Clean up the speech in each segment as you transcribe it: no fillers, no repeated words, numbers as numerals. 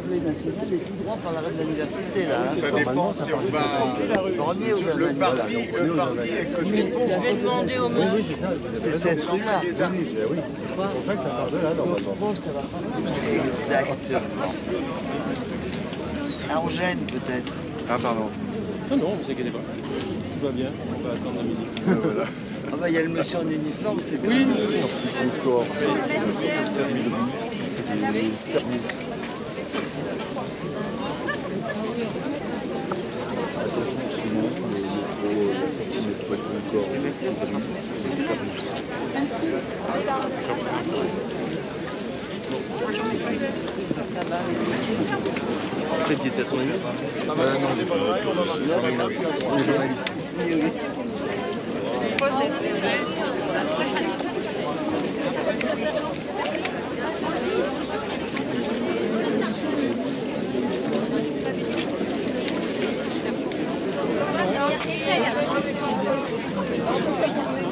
l'Assemblée nationale est tout droit par l'arrêt de l'université, là. Hein. Ça dépend si on va... Le parvis est côté pont. Je vais demander au maire. C'est cette rue-là. Les artistes. C'est pour ça que ça part de là, normalement. Exactement. Angène, peut-être. Ah, pardon. Non, non, vous inquiétez pas. Tout va bien, on va attendre la musique. Voilà. Ah bah il y a le monsieur en uniforme, c'est Oui, encore. C'est qui était à ton avis? Non, on n'est pas là. Les journalistes.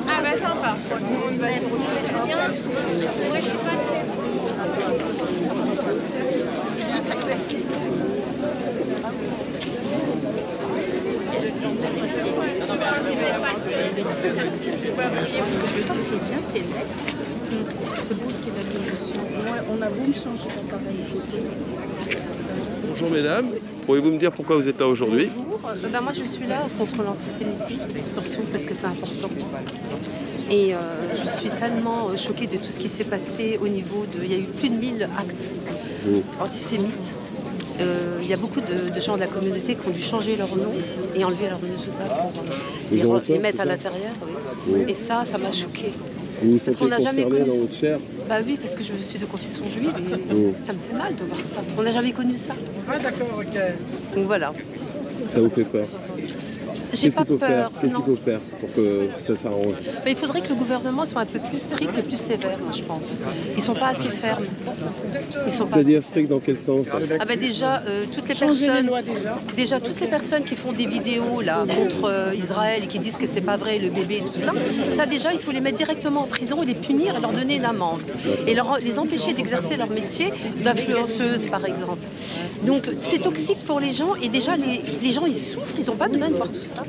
Ah bah sympa, tout le monde va être bien. Moi je suis pas C'est bien, c'est net. C'est beau ce qu'il a mis dessus. On a beau me changer d'appareil photo. Bonjour mesdames, pourriez-vous me dire pourquoi vous êtes là aujourd'hui? Bonjour, ben moi je suis là contre l'antisémitisme, surtout parce que c'est important. Et je suis tellement choquée de tout ce qui s'est passé au niveau de... Il y a eu plus de 1000 actes antisémites. Il y a beaucoup de gens de la communauté qui ont dû changer leur nom et enlever leur nom pour les mettre à l'intérieur. Oui. Et ça m'a choquée. Vous vous Parce sentez qu'on n'a jamais concerné connu. dans votre chair? Bah oui, parce que je suis de confession juive et ça me fait mal de voir ça. On n'a jamais connu ça. Ah d'accord, ok. Donc voilà. Ça vous fait peur? J'ai Qu'est-ce pas qu'il faut faire? peur. Qu'est-ce non. qu'il faut faire pour que ça s'arrange? Mais il faudrait que le gouvernement soit un peu plus strict et plus sévère, je pense. Ils sont pas assez fermes. Ils sont pas C'est-à-dire assez... strict dans quel sens? Ah bah déjà, toutes les Changer les personnes... lois déjà. Toutes les personnes qui font des vidéos là contre Israël et qui disent que c'est pas vrai, le bébé et tout ça, ça déjà il faut les mettre directement en prison et les punir et leur donner une amende. Et les empêcher d'exercer leur métier d'influenceuse par exemple. Donc c'est toxique pour les gens et déjà les gens ils souffrent, ils n'ont pas besoin de voir tout ça.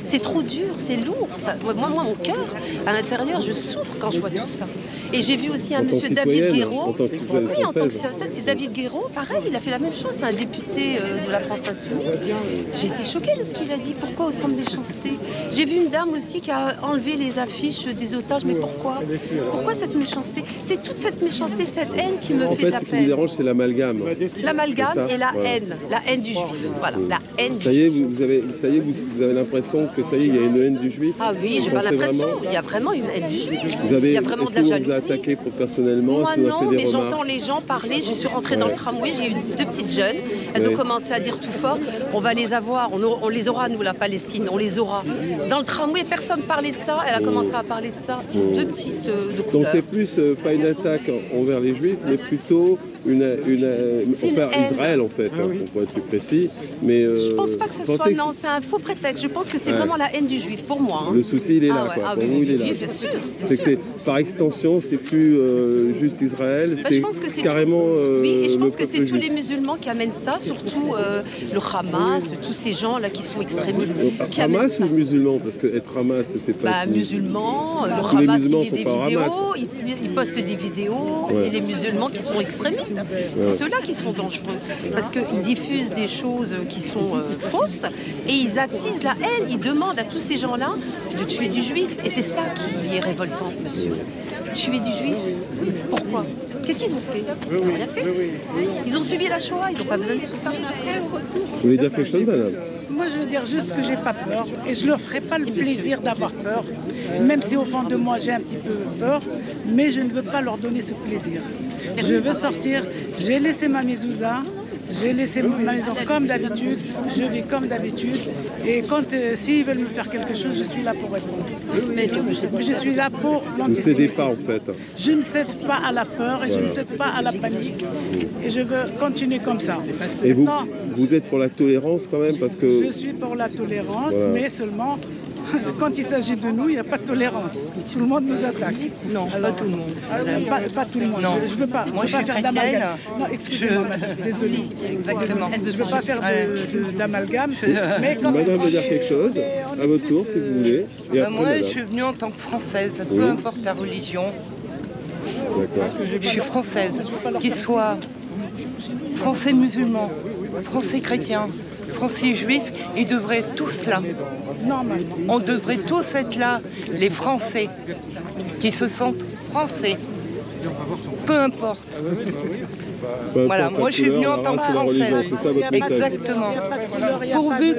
C'est trop dur, c'est lourd. Ça. Moi, mon cœur, à l'intérieur, je souffre quand je vois tout ça. Et j'ai vu aussi un monsieur David Guéraud. En tant que citoyenne Oui, en tant que française. citoyenne. Et David Guéraud, pareil, il a fait la même chose. C'est un député de la France Insoumise. J'ai été choquée de ce qu'il a dit. Pourquoi autant de méchanceté? J'ai vu une dame aussi qui a enlevé les affiches des otages. Mais pourquoi? Pourquoi cette méchanceté? C'est toute cette méchanceté, cette haine qui me En fait de fait, la ce qui vous peine. dérange, c'est l'amalgame. L'amalgame C'est ça, et la voilà. haine du juif. Voilà, la haine du Ça y est, juif. vous avez l'impression que ça y est, il y a une haine du juif? Ah oui, j'ai Vous pas pensez l'impression. vraiment? Il y a vraiment une haine du juif. Vous avez, Il y a vraiment est-ce de la que vous vous a jalousie. attaqué personnellement? Moi Est-ce que vous avez non, fait des mais remarques? j'entends les gens parler. Je suis rentrée dans le tramway, j'ai eu deux petites jeunes. Elles ont commencé à dire tout fort, on va les avoir, on les aura nous, la Palestine, on les aura. Dans le tramway, personne parlait de ça. Elle a commencé à parler de ça. Deux petites de Donc couleur. c'est plus pas une attaque envers les juifs, mais plutôt C'est une envers haine. Israël en fait, pour être plus précis. Mais Je pense pas que ce pensez soit, que non, c'est un faux prétexte. Je pense que c'est Ouais. vraiment la haine du juif, pour moi. Hein. le souci il est là, ouais, quoi. ah Pour oui, vous, il est oui, là. bien sûr. C'est que c'est par extension, c'est plus juste Israël, Bah, c'est je pense que c'est carrément. Oui, et je le pense que peuple c'est tous juif. les musulmans qui amènent ça, surtout le Hamas, tous ces gens-là qui sont extrémistes. Qui amènent Hamas ça. ou musulman? Parce que être Hamas, c'est pas. Bah, musulmans, le Tous les Hamas musulmans il met sont des pas au vidéos, Hamas. il poste des vidéos, Ouais. et les musulmans qui sont extrémistes, c'est ceux-là qui sont dangereux. Parce qu'ils diffusent des choses qui sont fausses et ils attisent la haine, ils demandent à tous ces gens-là de tuer du juif. Et c'est ça qui est révoltant, monsieur. Tuer du juif, pourquoi? Qu'est-ce qu'ils ont fait? Ils n'ont rien fait. Ils ont subi la Shoah, ils n'ont pas besoin de tout ça. Vous voulez dire quelque chose, madame? Moi, je veux dire juste que j'ai pas peur et je leur ferai pas le plaisir d'avoir peur, même si au fond de moi j'ai un petit peu peur, mais je ne veux pas leur donner ce plaisir. Je veux sortir, j'ai laissé ma mezouza, j'ai laissé ma maison comme d'habitude, je vis comme d'habitude et quand s'ils veulent me faire quelque chose, je suis là pour répondre. Mais Je suis là pour Vous cédez pas en fait. Je ne cède pas à la peur et je ne cède pas à la panique et je veux continuer comme ça. Et vous, Non, vous êtes pour la tolérance quand même parce que. je suis pour la tolérance, Voilà. mais seulement quand il s'agit de nous, il n'y a pas de tolérance. Tout le monde nous attaque. Non, pas tout le monde. Pas tout le monde. Non. Je veux pas. Moi, je suis faire chrétienne. d'amalgame. Non, excusez-moi, madame. Désolée. Si, exactement. Je ne veux pas faire d'amalgame. Mais quand Madame même, veut dire quelque chose, à votre tour, si vous voulez. Et après, Moi, madame. je suis venue en tant que française, Oui. peu importe la religion. D'accord. Je suis française, qu'ils soient français musulmans, français chrétiens, français juifs, ils devraient être tous là. normalement. On devrait tous être là, les Français, qui se sentent français. Peu importe. Peu Voilà, importe la moi je suis venue couleur, en la tant que race ou la religion, française. c'est ça votre message. Exactement. Pourvu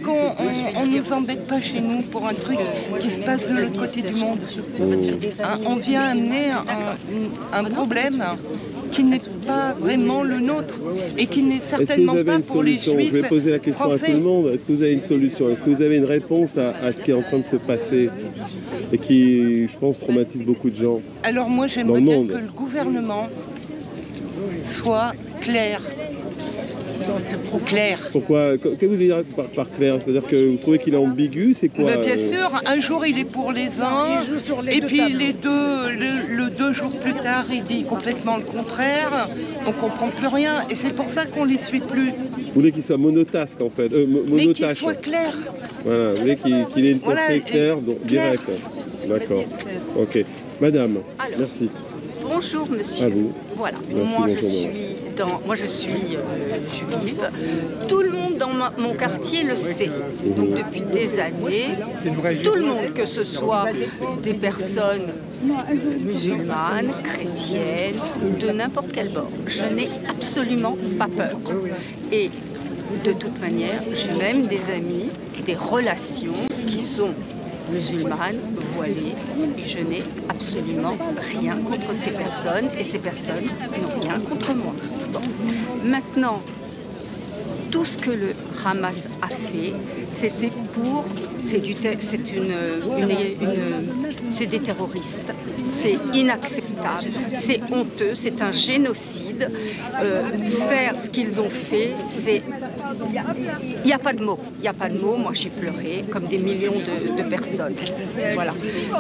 qu'on ne nous embête pas chez nous pour un truc qui se passe de l'autre côté du monde. Hein, on vient amener un problème qui n'est pas vraiment le nôtre et qui n'est Est-ce que vous certainement avez pas une pour les solution? juifs Je vais poser la question à tout le monde. Est-ce que vous avez une solution? Est-ce que vous avez une réponse à ce qui est en train de se passer et qui, je pense, traumatise beaucoup de gens? Alors moi Dans j'aimerais le bien monde. que le gouvernement soit clair. Clair. Pourquoi? Qu'est-ce que vous voulez dire par clair? C'est-à-dire que vous trouvez qu'il est ambigu? C'est quoi? Ben, bien sûr, un jour il est pour les uns, Il joue sur les et deux puis tableaux. le 2 jours plus tard il dit complètement le contraire, on comprend plus rien, et c'est pour ça qu'on les suit plus. Vous voulez qu'il soit monotasque en fait, Mais qu'il monotache. soit clair. Voilà, vous voulez qu'il ait une Voilà, pensée claire, clair. directe. D'accord. Ok. Madame, Alors. merci. Bonjour monsieur. À vous. Voilà. Merci, moi, bonjour, moi je suis juive. Tout le monde dans mon quartier le sait. Donc depuis des années, tout le monde, que ce soit des personnes musulmanes, chrétiennes, de n'importe quel bord, je n'ai absolument pas peur. Et de toute manière, j'ai même des amis, des relations qui sont musulmanes, voilées, et je n'ai absolument rien contre ces personnes, et ces personnes n'ont rien contre moi. Bon. Maintenant, tout ce que le Hamas a fait, c'était pour... C'est des terroristes, c'est inacceptable, c'est honteux, c'est un génocide. Faire ce qu'ils ont fait, c'est... Il n'y a pas de mots, il n'y a pas de mots. Moi j'ai pleuré comme des millions de personnes. Voilà.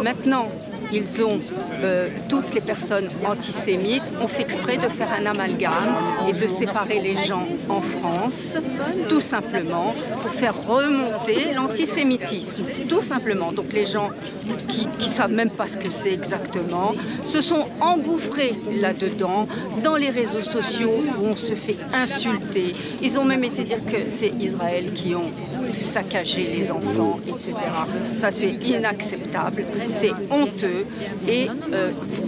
Maintenant, ils ont, toutes les personnes antisémites ont fait exprès de faire un amalgame et de séparer les gens en France, tout simplement, pour faire remonter l'antisémitisme, tout simplement. Donc les gens qui ne savent même pas ce que c'est exactement, se sont engouffrés là-dedans, dans les réseaux sociaux où on se fait insulter. Ils ont même été dire que c'est Israël qui ont saccagé les enfants, etc. Ça c'est inacceptable, c'est honteux. Et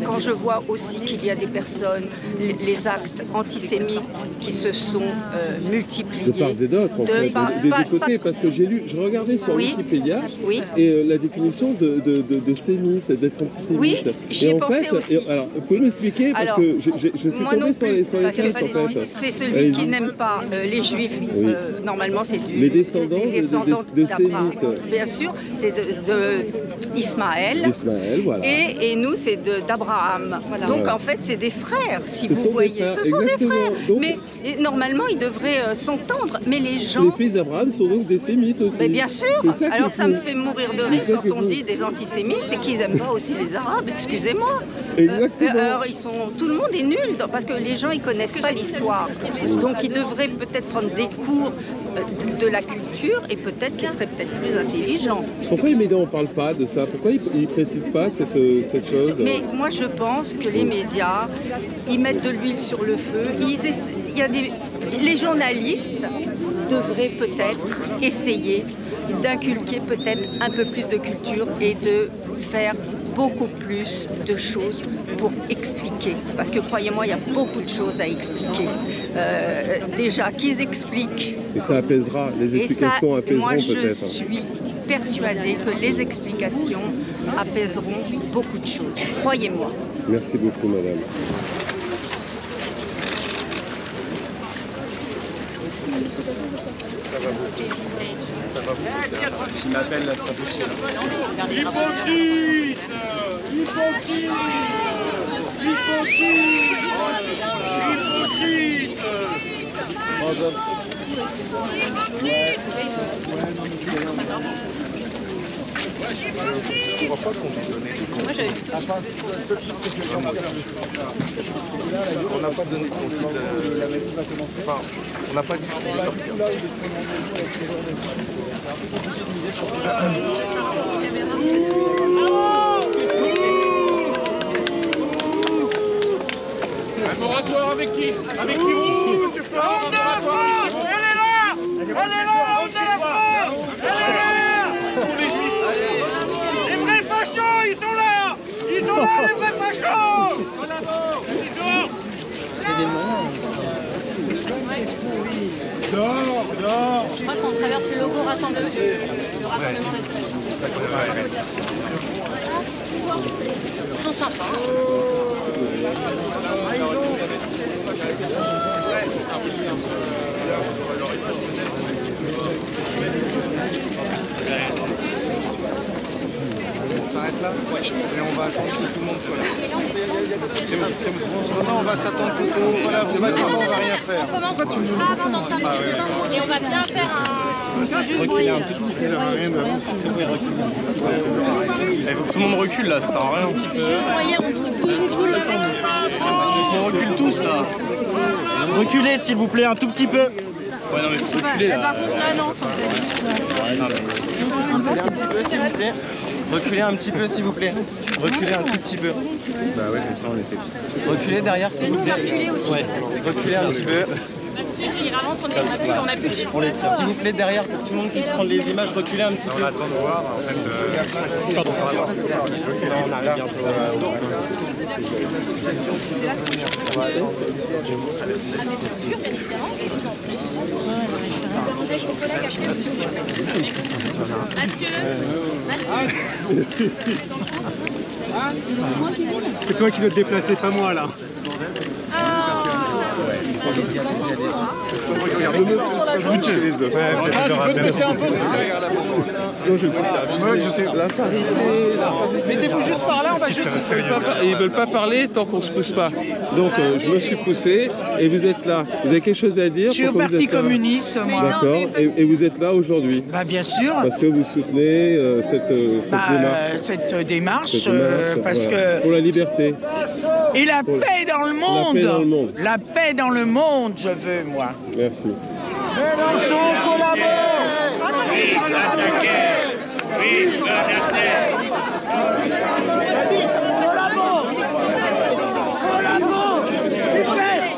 quand je vois aussi qu'il y a des personnes, les actes antisémites qui se sont multipliés. De part et d'autre, en fait, des deux côtés, parce que je regardais sur Oui. Wikipédia Oui. et la définition de sémite, d'être antisémite. Oui, j'y ai et en pensé fait, aussi. Alors, vous pouvez m'expliquer, parce Alors, que je suis moi tombé non sur plus, les parce que textes, en fait. c'est celui Allez-y. qui n'aime pas les juifs. Oui. Normalement, c'est du... Les descendants de d'Abraham. sémites. Bien sûr, c'est de Ismaël. D'Ismaël, voilà. Et nous, c'est d'Abraham. Donc, Voilà. en fait, c'est des frères, si Ce vous sont des voyez. frères, Ce sont des exactement. frères. Donc- Mais normalement, ils devraient s'entendre. Mais les gens... Les fils d'Abraham sont donc des sémites aussi. Mais bien sûr. C'est ça qui Alors est ça me fou. fait mourir de C'est rire ça quand qui est on fou. dit des antisémites, c'est qu'ils n'aiment pas aussi les Arabes, excusez-moi. Exactement. Alors tout le monde est nul parce que les gens ils connaissent pas l'histoire. Donc ils devraient peut-être prendre des cours de la culture et peut-être qu'ils seraient peut-être plus intelligents. Pourquoi les médias n'en parlent pas de ça? Pourquoi ils ne précisent pas cette chose? Mais moi je pense que les médias, ils mettent de l'huile sur le feu. Les journalistes devraient peut-être essayer d'inculquer peut-être un peu plus de culture et de faire beaucoup plus de choses pour expliquer. Parce que croyez-moi, il y a beaucoup de choses à expliquer. Déjà, qu'ils expliquent. Et ça apaisera, les explications apaiseront moi, je peut-être. suis persuadée que les explications apaiseront beaucoup de choses. Croyez-moi. Merci beaucoup, madame. S'il m'appelle, là, c'est pas possible. Hypocrite! Hypocrite! Hypocrite! Hypocrite! crois pas qu'on ait donné des consignes. On n'a pas donné de consignes. Enfin, on n'a pas dit qu'il fallait sortir. Un moratoire avec qui? Avec qui vous, monsieur Florent? Honte de la France! Elle est là! Elle est là! Honte de la France! Elle est là! Les vrais fachos, ils sont là! Ils sont là, les vrais fachos! Dehors, dehors! Je crois qu'on traverse le logo rassemblement. Le rassemblement. Ils sont sympas. On s'arrête là? Et on va attendre que tout le monde soit là. Non, on va s'attendre que tout le monde soit là. Vous m'avez dit on va rien faire. On commence avant dans 5 minutes et on va bien faire un... Reculer un tout petit peu, ça sert à rien de... Il faut que tout le monde recule là, ça sert à rien un petit peu. On recule tous là. Reculez s'il vous plaît un tout petit peu. Ouais non mais faut reculer là. Reculez un petit peu s'il vous plaît. Reculez un petit peu s'il vous plaît. Reculez un tout petit peu. Bah ouais, comme ça on essaie. Reculez derrière s'il vous plaît. reculer aussi. Ouais. Reculez un petit peu. Et s'il avance, on a plus de... S'il vous plaît derrière pour que tout le monde puisse prendre les images. Reculez un petit peu. On attend de voir en fait. Pardon. On arrive bientôt. C'est toi qui dois te déplacer, pas moi là. Mettez-vous juste par là, on va juste... Ils veulent pas parler tant qu'on se pousse pas. Donc je me suis poussé et vous êtes là. Vous avez quelque chose à dire? Je suis au Parti communiste, moi. D'accord. Et vous êtes là aujourd'hui? Bah, bien sûr. Parce que vous soutenez cette démarche. Cette démarche, Cette démarche, parce voilà. que... Pour la liberté. Et la paix dans le monde. La paix dans le monde. La paix dans le monde, je veux, moi. Merci. Mélenchon collabore!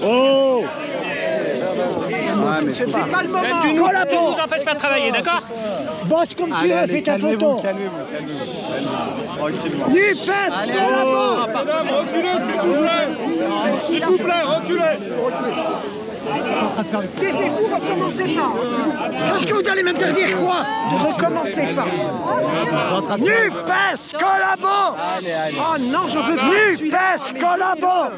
Oh! C'est pas le moment! Tu nous empêches pas de travailler, d'accord? Bosse comme tu es, fais ta photo! NUPES collabore! S'il vous plaît, reculez! Taisez-vous, recommencez pas! Qu'est-ce que vous allez m'interdire quoi? Ne recommencez pas! NUPES collabore! Oh non, je veux NUPES collabore!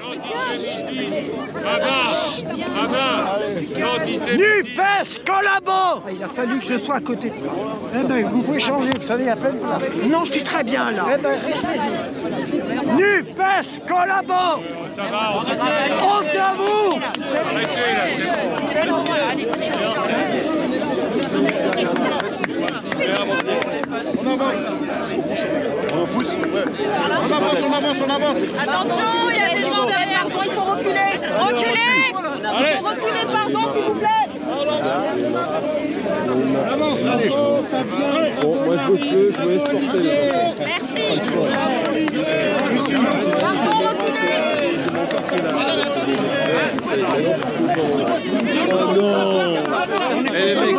NUPES collabore! Il a fallu que je sois à côté de ça. Eh ben, vous pouvez changer, vous savez, il y a plein de place. Non, je suis très bien là. Eh ben, restez-y. NUPES collabore! Honte à vous! On avance. On pousse. On avance. Attention, il y a des gens derrière. Pardon, il faut reculer. Reculer. Il faut reculer, pardon, s'il vous plaît. Bon, moi je veux plus, je veux exporter. Merci. Pardon, reculez. Oh non! Eh les mecs,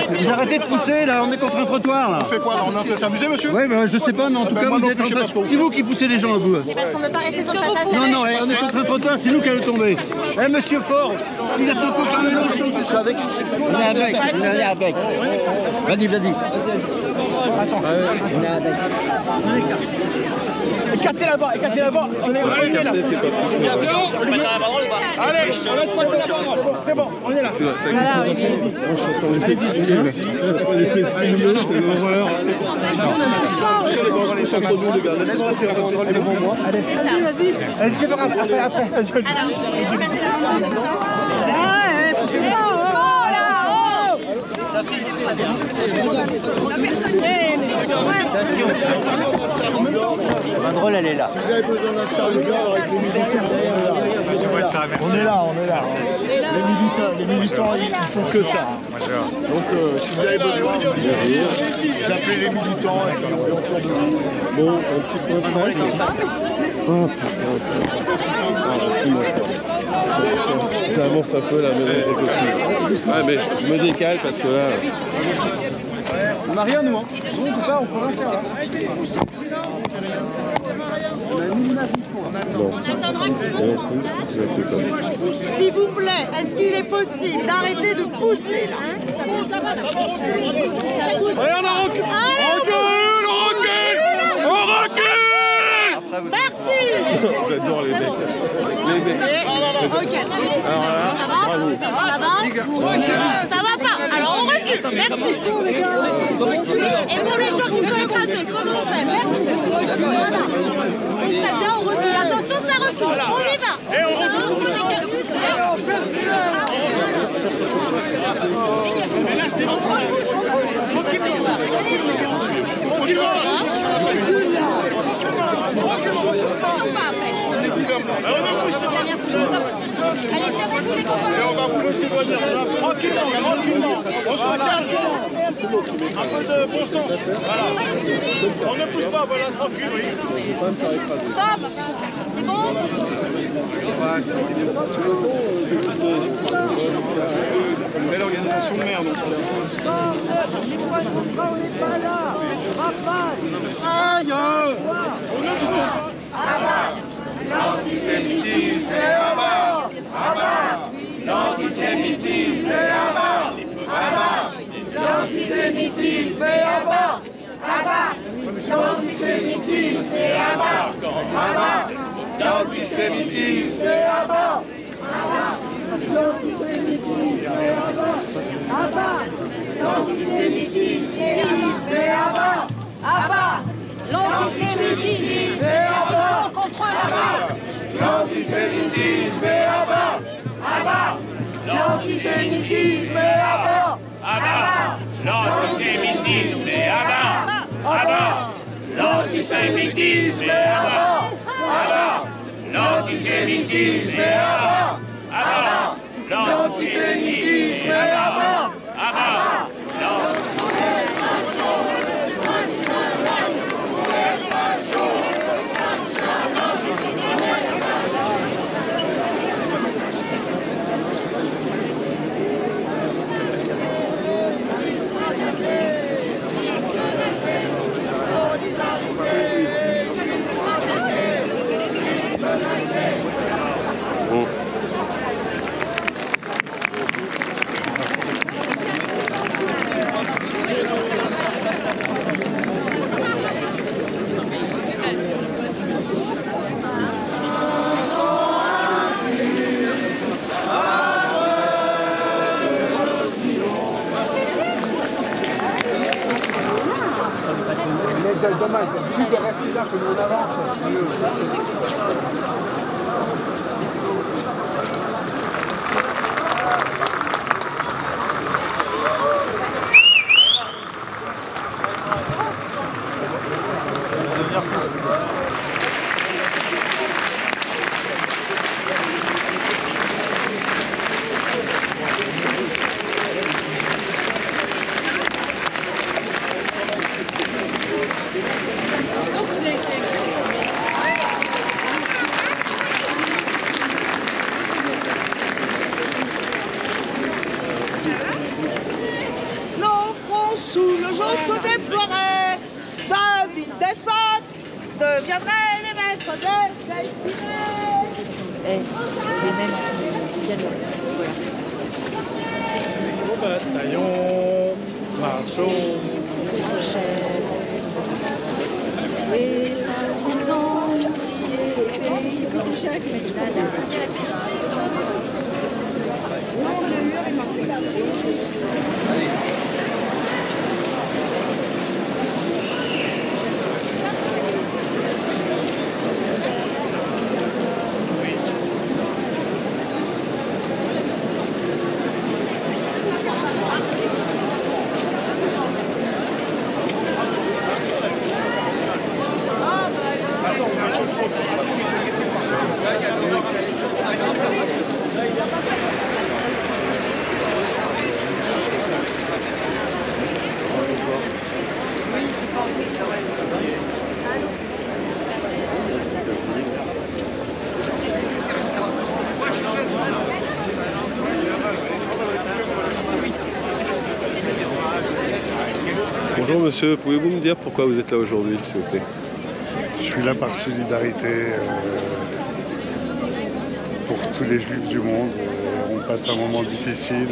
vous arrêtez de pousser là, on est contre un trottoir là. On fait quoi là? On est en train de s'amuser, monsieur? Oui, mais je sais pas, mais en tout cas, vous êtes en train... C'est vous qui poussez les gens au bout. C'est parce qu'on ne veut pas rester sur le passage. Non, on est contre un trottoir, c'est nous qui allons tomber. Eh, monsieur Fort, il a son copain de l'autre. Je suis avec. On est avec. Vas-y. Attends. On est avec. Écartez là-bas. On est revenus là. C'est bon? On va mettre dans le bas. Allez, C'est bon, on est là. On essaie de filmer, c'est l'horreur. Allez, c'est pas grave, après. Alors, Bandrol, elle est là. Si vous avez besoin d'un service d'ordre avec les militants, on est là, on est là. Les militants, ils font que ça. Donc, si vous avez besoin, vous appelez les militants et puis on est autour de vous. Bon, un petit point de presse. Oh putain. Ça avance un peu là, mais j'ai compris. Ouais, mais je me décale parce que là. On n'a rien, nous, hein. On peut pas, on peut rien faire. Non. S'il vous plaît, est-ce qu'il est possible d'arrêter de pousser là? Allez, on recule! On recule! Merci! J'adore les mecs. Ok. Alors là, bravo. Ça va? Ça va pas. Alors on recule. Merci. Et pour les gens qui sont écrasés, comment on fait? Merci. Voilà. C'est très bien, on recule. Attention, ça recule. On y va. Et on recule. Mais là, c'est bon. On y va. Allez, serrez-vous les copains. Et on va vous laisser venir tranquillement, tranquillement. On se calme. Un peu de bon sens. Voilà. On ne pousse pas, voilà, tranquille. Stop. C'est bon? Une belle organisation de merde. Aïe! L'antisémitisme est à bas. À bas. L'antisémitisme est à bas. À bas. L'antisémitisme est à bas. À bas. L'antisémitisme est à bas. À bas. L'antisémitisme est à bas. L'antisémitisme est à bas. À bas. L'antisémitisme est à bas. À bas. L'antisémitisme est à bas contre la bas. L'antisémitisme est à bas. À bas. L'antisémitisme est à bas. À bas. L'antisémitisme est à bas. À bas. L'antisémitisme est à bas. À bas. L'antisémitisme est à bas. À bas. L'antisémitisme est à bas. À bas. C'est dommage, c'est plus de rester là que nous on avance. deviendrait les maîtres de destinée. Et les mêmes Au bataillon, marchons. Les partisans qui Bonjour monsieur, pouvez-vous me dire pourquoi vous êtes là aujourd'hui, s'il vous plaît? Je suis là par solidarité pour tous les juifs du monde. On passe un moment difficile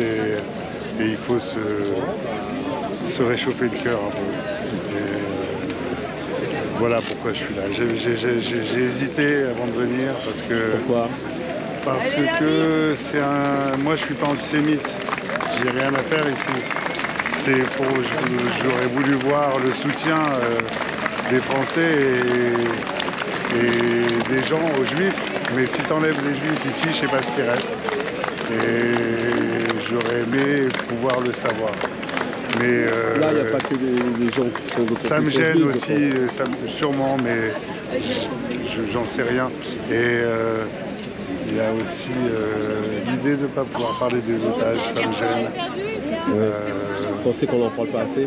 et il faut se réchauffer le cœur un peu. Voilà pourquoi je suis là. J'ai hésité avant de venir parce que... Pourquoi? Parce que c'est un... Moi je suis pas antisémite, j'ai rien à faire ici. C'est pour... J'aurais voulu voir le soutien des Français et des gens aux Juifs. Mais si tu enlèves les Juifs ici, je sais pas ce qui reste. Et j'aurais aimé pouvoir le savoir. Mais là, il n'y a pas que des gens qui sont de ça me gêne aussi, sûrement, mais j'en sais rien. Et il y a aussi l'idée de ne pas pouvoir parler des otages, ça me gêne. Vous pensez qu'on n'en parle pas assez?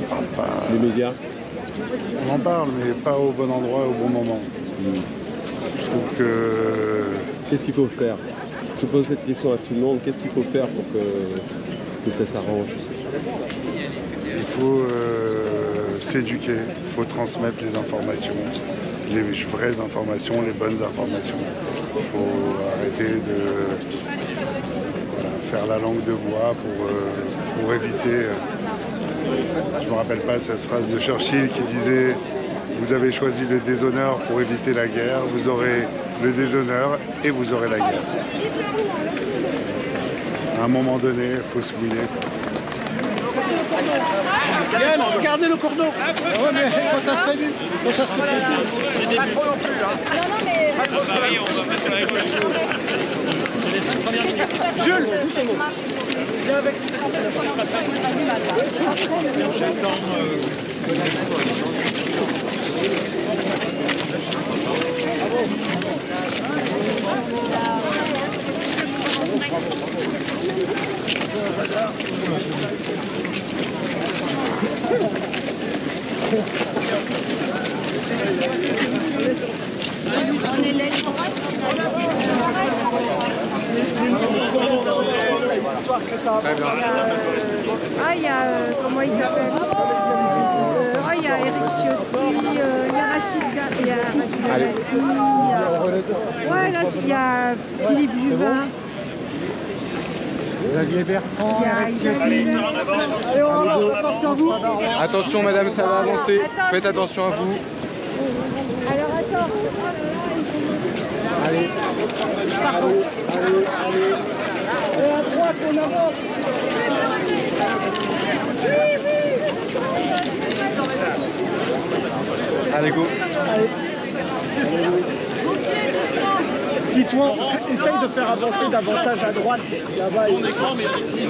On parle pas. Les médias? On en parle, mais pas au bon endroit, au bon moment. Je trouve que... Qu'est-ce qu'il faut faire? Je pose cette question à tout le monde. Qu'est-ce qu'il faut faire pour que ça s'arrange? Il faut s'éduquer, il faut transmettre les informations, les vraies informations, les bonnes informations. Il faut arrêter de faire la langue de bois pour éviter... je ne me rappelle pas cette phrase de Churchill qui disait « Vous avez choisi le déshonneur pour éviter la guerre, vous aurez le déshonneur et vous aurez la guerre. » À un moment donné, il faut se mouiller. Bien, regardez le cordon. Ouais, mais quand ça serait vu, quand ça serait possible. Pas trop non plus, hein. Non, mais... on va mettre la réflexion. C'est les 5 premières minutes. Jules, viens avec. On est là. Il y a comment il s'appelle il y a Eric Ciotti, il y a Rachid Dati, ouais, là, il y a Philippe Juvin. Xavier Bertrand, Eric Ciotti. Allez, on va voir, attention à vous. Attention madame, ça va avancer. Faites attention à vous. Alors attends. Allez. Pardon. Allez. Et à droite, on avance. Allez, go. Allez. Dis-toi, essaye de faire avancer davantage à droite. Là-bas, il est grand, mais petit.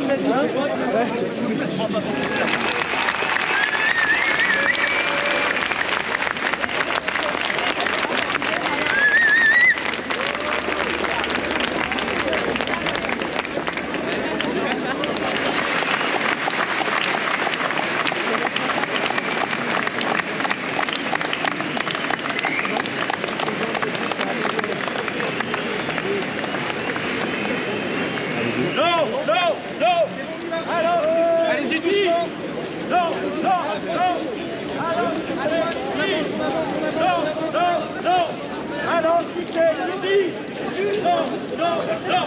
Allez-y doucement. Non. Alors, qui c'est? Non.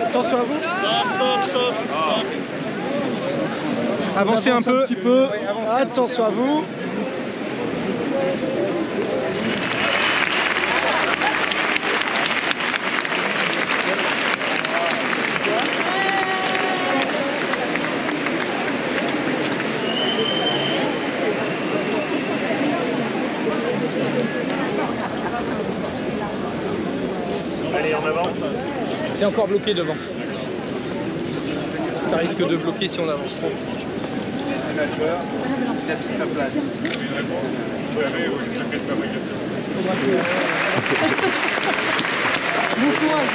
Attention à vous. Stop. Avancez un peu. Petit peu. Attention à vous. C'est encore bloqué devant. Ça risque de bloquer si on avance trop. Le sénateur, il a toute sa place. Vous savez, le secret de fabrication. Bon courage.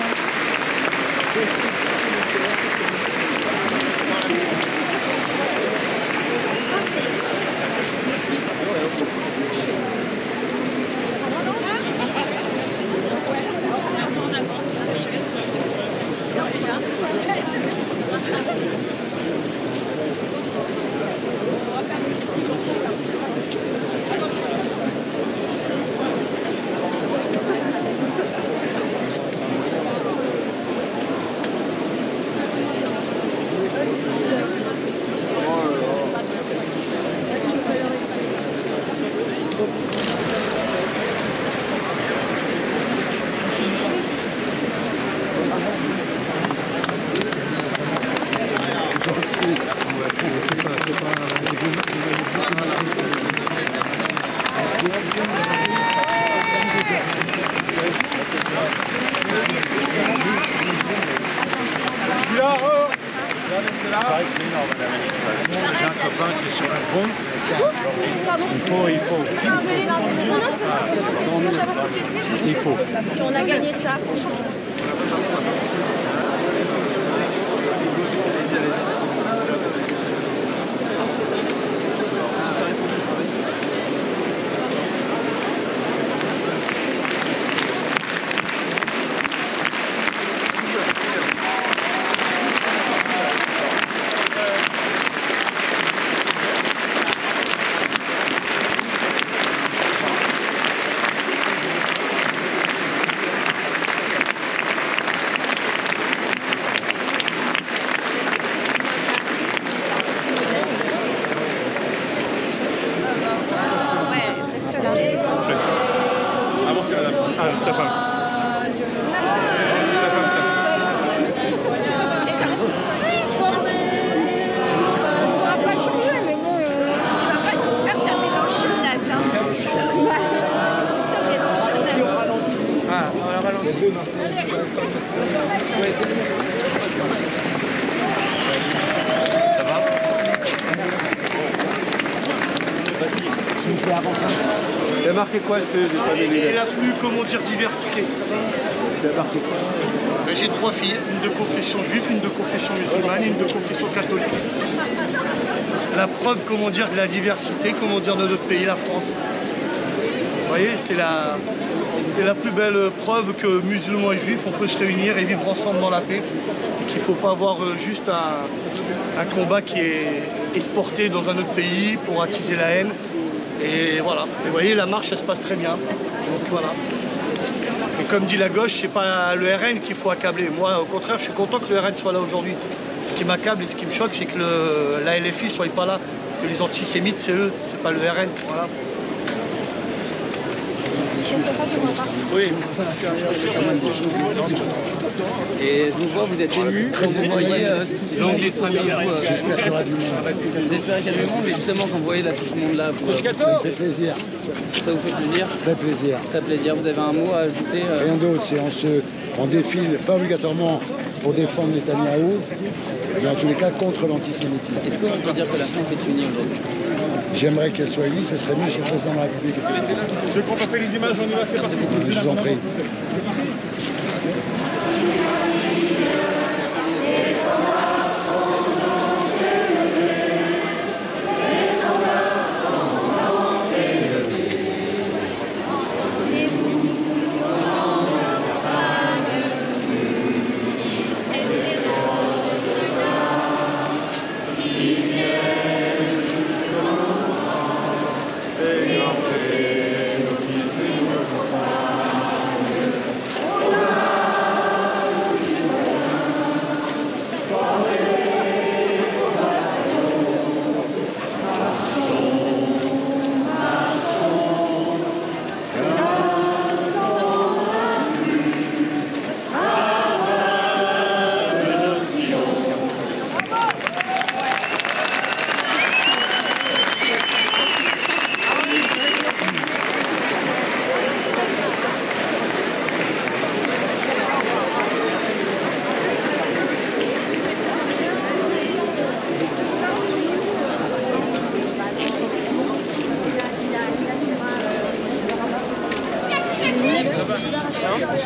J'ai un copain qui est sur un pont. Il faut. Si on a gagné ça, franchement. Avancez, madame. Ah, c'est ta femme. C'est ta femme. Ah, on la ralentit. Ça va? Il a marqué quoi Et la plus, comment dire, diversité. Il a marqué quoi? J'ai 3 filles, une de confession juive, une de confession musulmane, une de confession catholique. La preuve, comment dire, de la diversité, comment dire, de notre pays, la France. Vous voyez, c'est la plus belle preuve que musulmans et juifs, on peut se réunir et vivre ensemble dans la paix. Et qu'il ne faut pas avoir juste un combat qui est exporté dans un autre pays pour attiser la haine. Et voilà. Et vous voyez, la marche, elle se passe très bien. Donc voilà. Et comme dit la gauche, c'est pas le RN qu'il faut accabler. Moi, au contraire, je suis content que le RN soit là aujourd'hui. Ce qui m'accable et ce qui me choque, c'est que la LFI ne soit pas là. Parce que les antisémites, c'est eux, c'est pas le RN. Voilà. Oui. Et je vous vois, vous êtes ému quand vous voyez tout ce monde qui est parmi vous. J'espère qu'il y aura du monde. Vous espérez qu'il y a du monde, mais justement quand vous voyez là, tout ce monde-là, ça fait plaisir. Ça vous fait plaisir? Très plaisir. Très plaisir. Vous avez un mot à ajouter? Rien d'autre, c'est on défile pas obligatoirement pour défendre Netanyahou, mais en tous les cas contre l'antisémitisme. Est-ce qu'on peut dire que la France est unie aujourd'hui? J'aimerais qu'elle soit unie, ce serait mieux si le président de la République était unie. Ceux qui n'ont pas fait les images, on y va, c'est parti. Je vous en prie.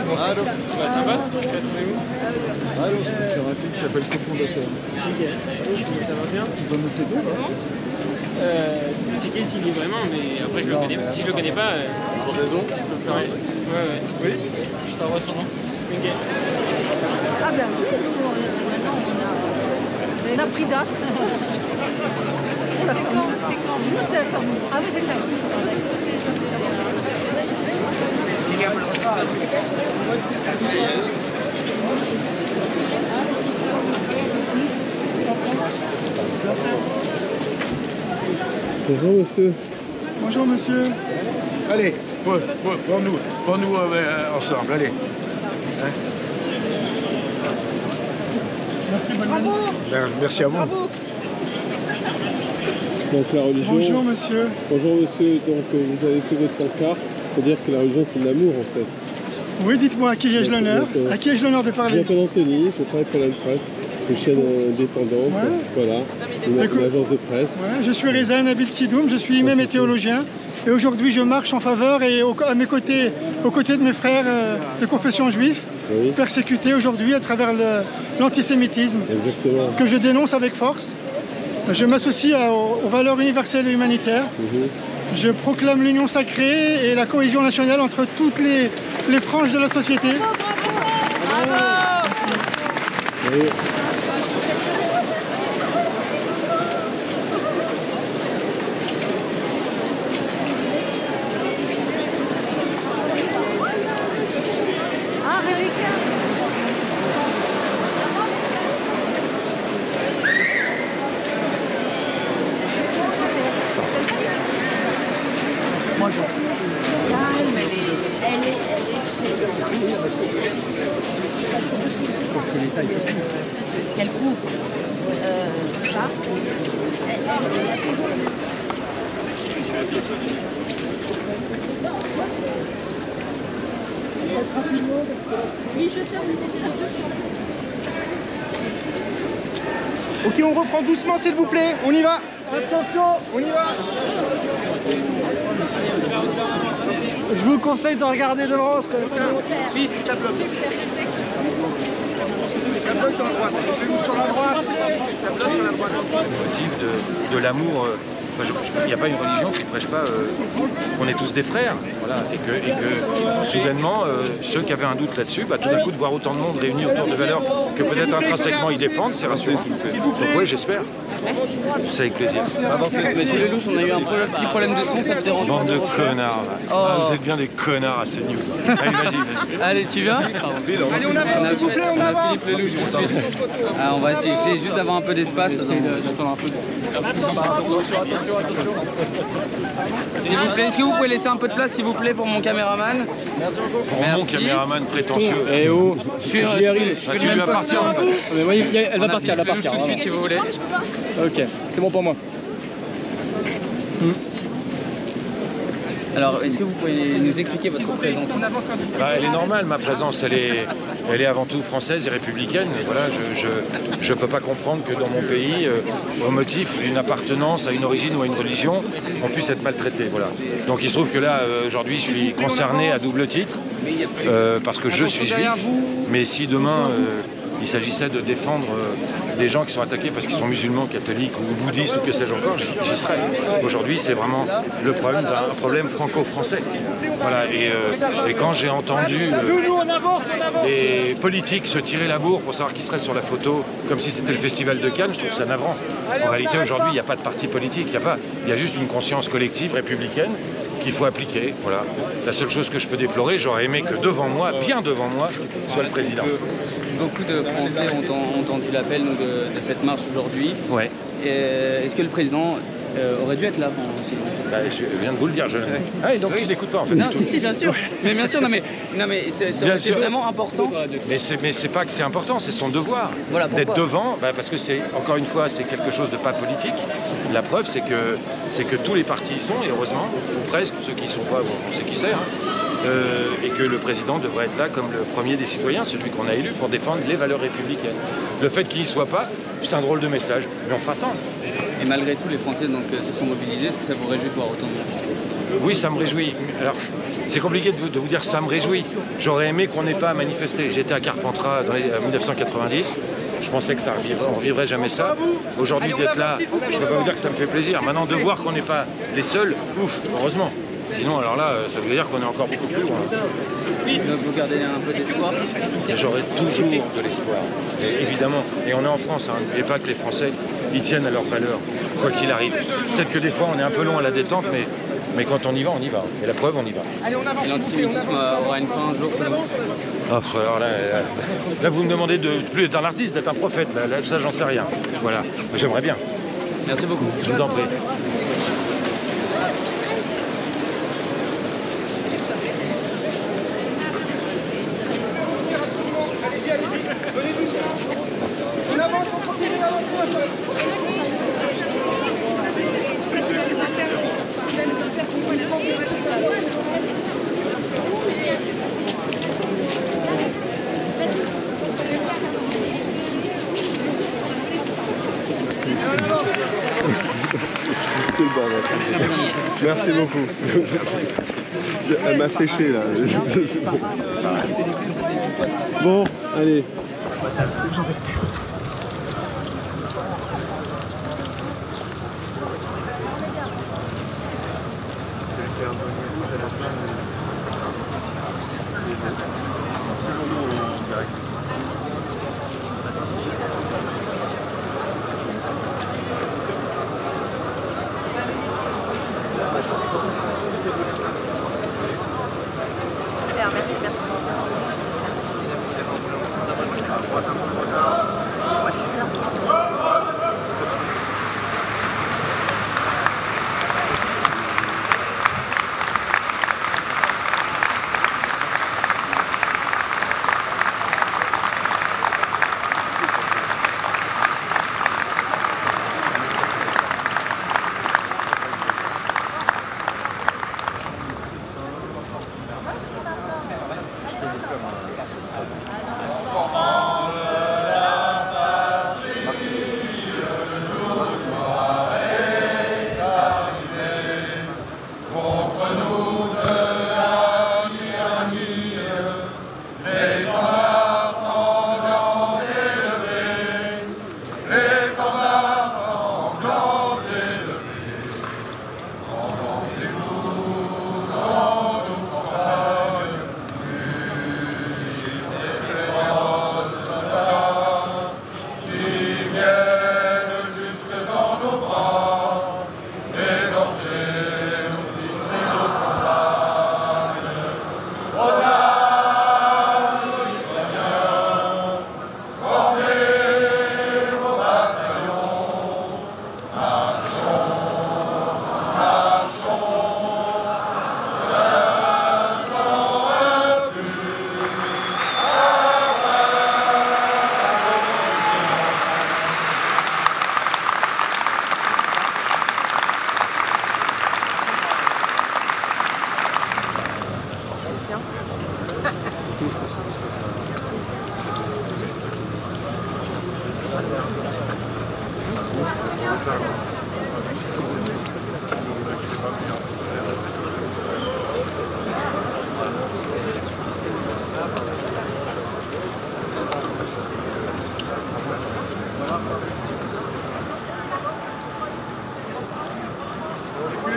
Allô. Ouais, ça va? Tu l'as trouvé où? Sur un site qui s'appelle Cofondateur. Ça va bien? Tu dois me t'aider là? Je sais qui s'il est vraiment, mais après je le connais. Si je le connais pas, pour raison. Ouais. Oui. Je t'envoie son nom. Ok. Ah ben oui, maintenant on a pris date. C'est quand? Nous c'est la famille. Ah oui c'est clair. Bonjour monsieur. Bonjour monsieur. Allez, pour nous ensemble, allez. Hein? Merci, bonne année. Merci à vous. Donc la religion... Bonjour monsieur. Bonjour monsieur, donc vous avez fait votre pancarte pour dire que la religion c'est de l'amour en fait. Oui, dites-moi, à qui ai-je l'honneur? À qui ai-je l'honneur de parler? Jean-Paul Anthony, je travaille pour la presse, une chaîne indépendante, voilà, une agence de presse. Ouais, je suis Reza Nabil Sidoum, je suis imam et théologien. Et aujourd'hui, je marche en faveur et à mes côtés, aux côtés de mes frères de confession juive, persécutés aujourd'hui à travers l'antisémitisme, que je dénonce avec force. Je m'associe aux valeurs universelles et humanitaires. Je proclame l'union sacrée et la cohésion nationale entre toutes les franges de la société. Qu'elle couvre ça. Oui, je sais, on était chez les deux. Ok, on reprend doucement s'il vous plaît, on y va. Attention, on y va. Je vous conseille de regarder devant parce que... Oui, ça bloque. Ça bloque sur la droite. Sur la droite. Ça bloque sur la droite. Le motif de l'amour. Il n'y a pas une religion qui ne prêche pas qu'on est tous des frères, voilà, et que soudainement, ceux qui avaient un doute là-dessus, tout d'un coup de voir autant de monde réuni autour de valeurs que peut-être intrinsèquement ils défendent, c'est rassurant. Donc oui, j'espère. C'est avec plaisir. Monsieur Lelouch, on a eu un petit problème de son, ça te dérange pas? Bande de connards, là. Ah, vous êtes bien des connards à CNews. Allez, vas-y. Allez, tu viens? Allez, on avance, s'il vous plaît, on avance. Philippe Lelouch, tout de suite. Ah, on va essayer juste d'avoir un peu d'espace. J'attends un peu. Attention. S'il vous plaît, est-ce que vous pouvez laisser un peu de place, s'il vous plaît, pour mon caméraman? Merci beaucoup. Pour mon caméraman prétentieux. Eh oh, tu lui appartiens. Mais moi, elle va partir, tout de suite, si vous voulez. Ok, c'est bon pour moi. Alors, est-ce que vous pouvez nous expliquer votre présence? Elle est normale, ma présence, elle est avant tout française et républicaine. Voilà, je ne peux pas comprendre que dans mon pays, au motif d'une appartenance à une origine ou à une religion, on puisse être maltraité. Voilà. Donc il se trouve que là, aujourd'hui, je suis concerné à double titre, parce que je suis juif, mais si demain... il s'agissait de défendre des gens qui sont attaqués parce qu'ils sont musulmans, catholiques ou bouddhistes ou que sais-je encore, j'y serais. Aujourd'hui, c'est vraiment le problème d'un problème franco-français. Voilà, et quand j'ai entendu les politiques se tirer la bourre pour savoir qui serait sur la photo, comme si c'était le festival de Cannes, je trouve ça navrant. En réalité, aujourd'hui, il n'y a pas de parti politique, il y a juste une conscience collective républicaine qu'il faut appliquer. Voilà. La seule chose que je peux déplorer, j'aurais aimé que devant moi, bien devant moi, soit le président. Beaucoup de Français ont entendu l'appel de cette marche aujourd'hui. Ouais. Est-ce que le président aurait dû être là pendant aussi longtemps? Je viens de vous le dire, Ah, et donc il n'écoute pas en fait. Non, si, bien sûr. Mais bien sûr, c'est vraiment important. Mais c'est pas que c'est important, c'est son devoir d'être devant, parce que c'est, encore une fois, c'est quelque chose de pas politique. La preuve, c'est que tous les partis y sont, et heureusement, ou presque, ceux qui y sont pas, on sait qui c'est, et que le président devrait être là comme le premier des citoyens, celui qu'on a élu, pour défendre les valeurs républicaines. Le fait qu'il n'y soit pas, c'est un drôle de message, mais on fera ça. Et malgré tout, les Français se sont mobilisés. Est-ce que ça vous réjouit de voir autant de monde? Oui, ça me réjouit. Alors, c'est compliqué de vous dire ça me réjouit. J'aurais aimé qu'on n'ait pas manifesté. J'étais à Carpentras en 1990. Je pensais que on ne vivrait jamais ça. Aujourd'hui, d'être là, je ne peux pas vous dire que ça me fait plaisir. Maintenant, de voir qu'on n'est pas les seuls, ouf, heureusement. Sinon, alors là, ça veut dire qu'on est encore beaucoup plus loin. Donc vous gardez un peu d'espoir? J'aurai toujours de l'espoir, évidemment. Et on est en France, hein. N'oubliez pas que les Français, ils tiennent à leurs valeurs, quoi qu'il arrive. Peut-être que des fois, on est un peu long à la détente, mais quand on y va, on y va. Et la preuve, on y va. Et l'antisémitisme aura une fin un jour? Alors là, vous me demandez de plus être un artiste, d'être un prophète. Là, ça, j'en sais rien. Voilà, j'aimerais bien. Merci beaucoup. Je vous en prie. C'est le bordel. Merci beaucoup. Elle m'a séché là. Bon, allez. Celui qui a un bonnet rouge à la fin.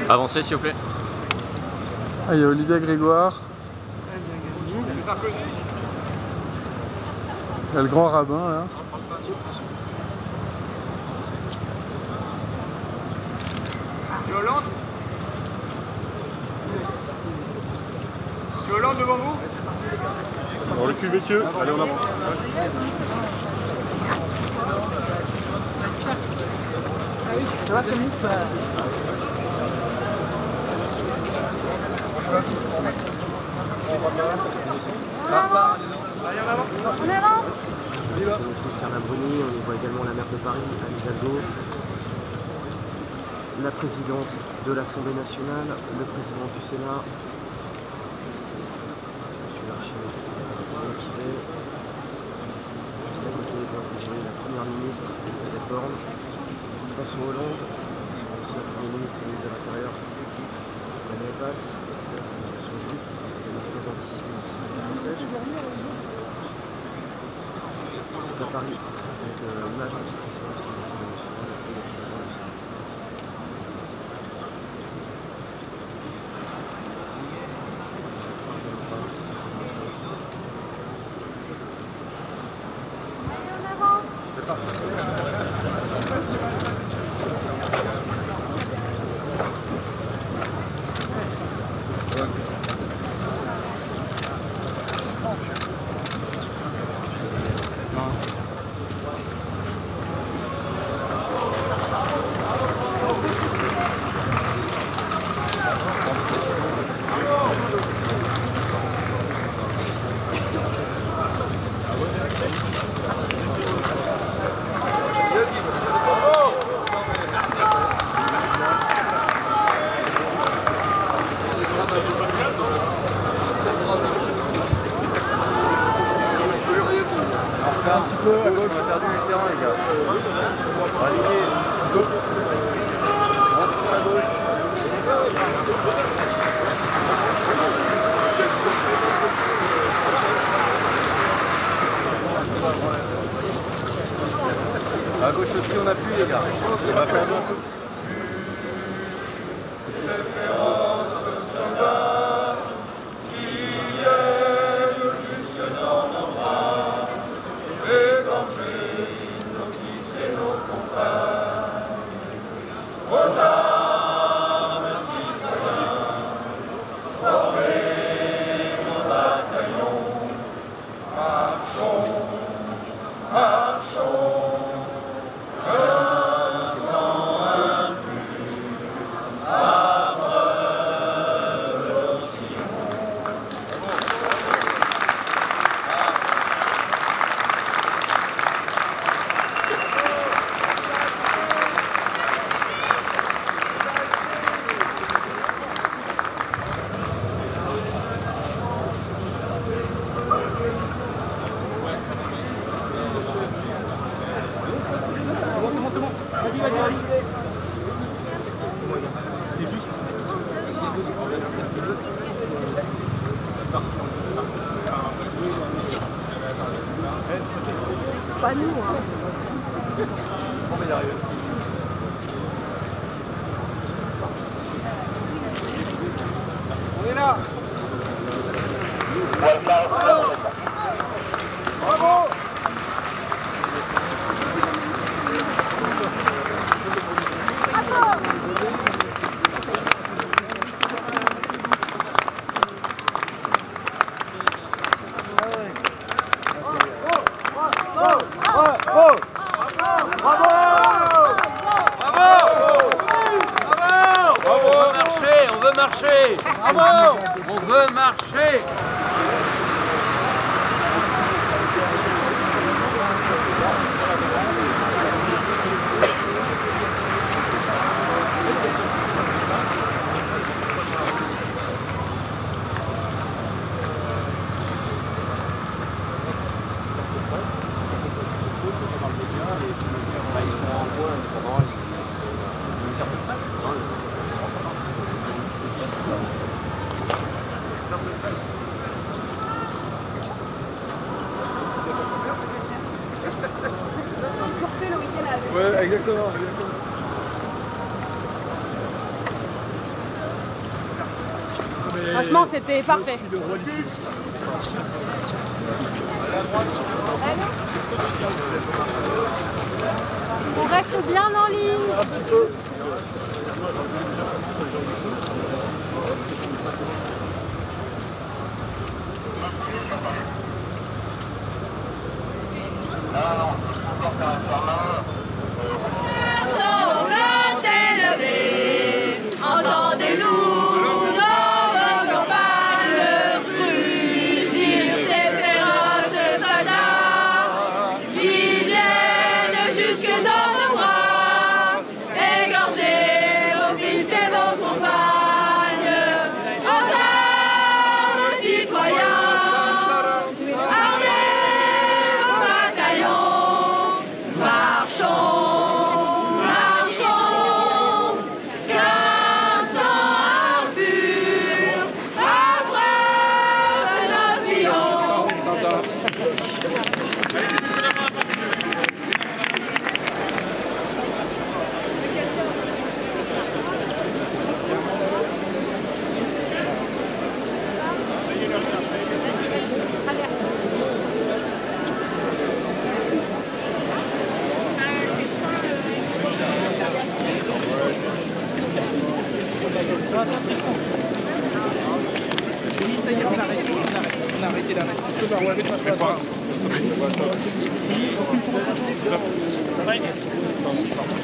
Avancez s'il vous plaît. Ah, il y a Olivia Grégoire. Il y a le grand rabbin là. Monsieur Hollande? Monsieur Hollande devant vous? On recule messieurs, allez on avance. Ça va, Chemise? On avance. C'est Carla Bruni, on y voit également la maire de Paris, Anne Hidalgo, la présidente de l'Assemblée nationale, le président du Sénat, monsieur l'archevêque Pivet, juste à côté, vous voyez la première ministre, Elisabeth Borne, François Hollande, aussi le premier ministre et le ministre de l'Intérieur, Daniel Valls. Paris, avec l'agent du président qui est sur le C'est un petit peu, parce qu'on a perdu les terrains, les gars. À gauche. À gauche aussi, on appuie, les gars. On va perdre un peu. Pas nous, hein. On va y arriver. On est là. Bravo. Bravo. Marcher. Bravo. On veut marcher. Ouais, exactement. Franchement, c'était parfait. On reste bien en ligne. Un petit peu. Entendez-nous, nos campagnes, rugir ces féroces soldats qui viennent jusque dans nos bras, égorger vos fils et vos compagnes. En armes, citoyens, armez vos bataillons, marchez. On a arrêté l'arrêt.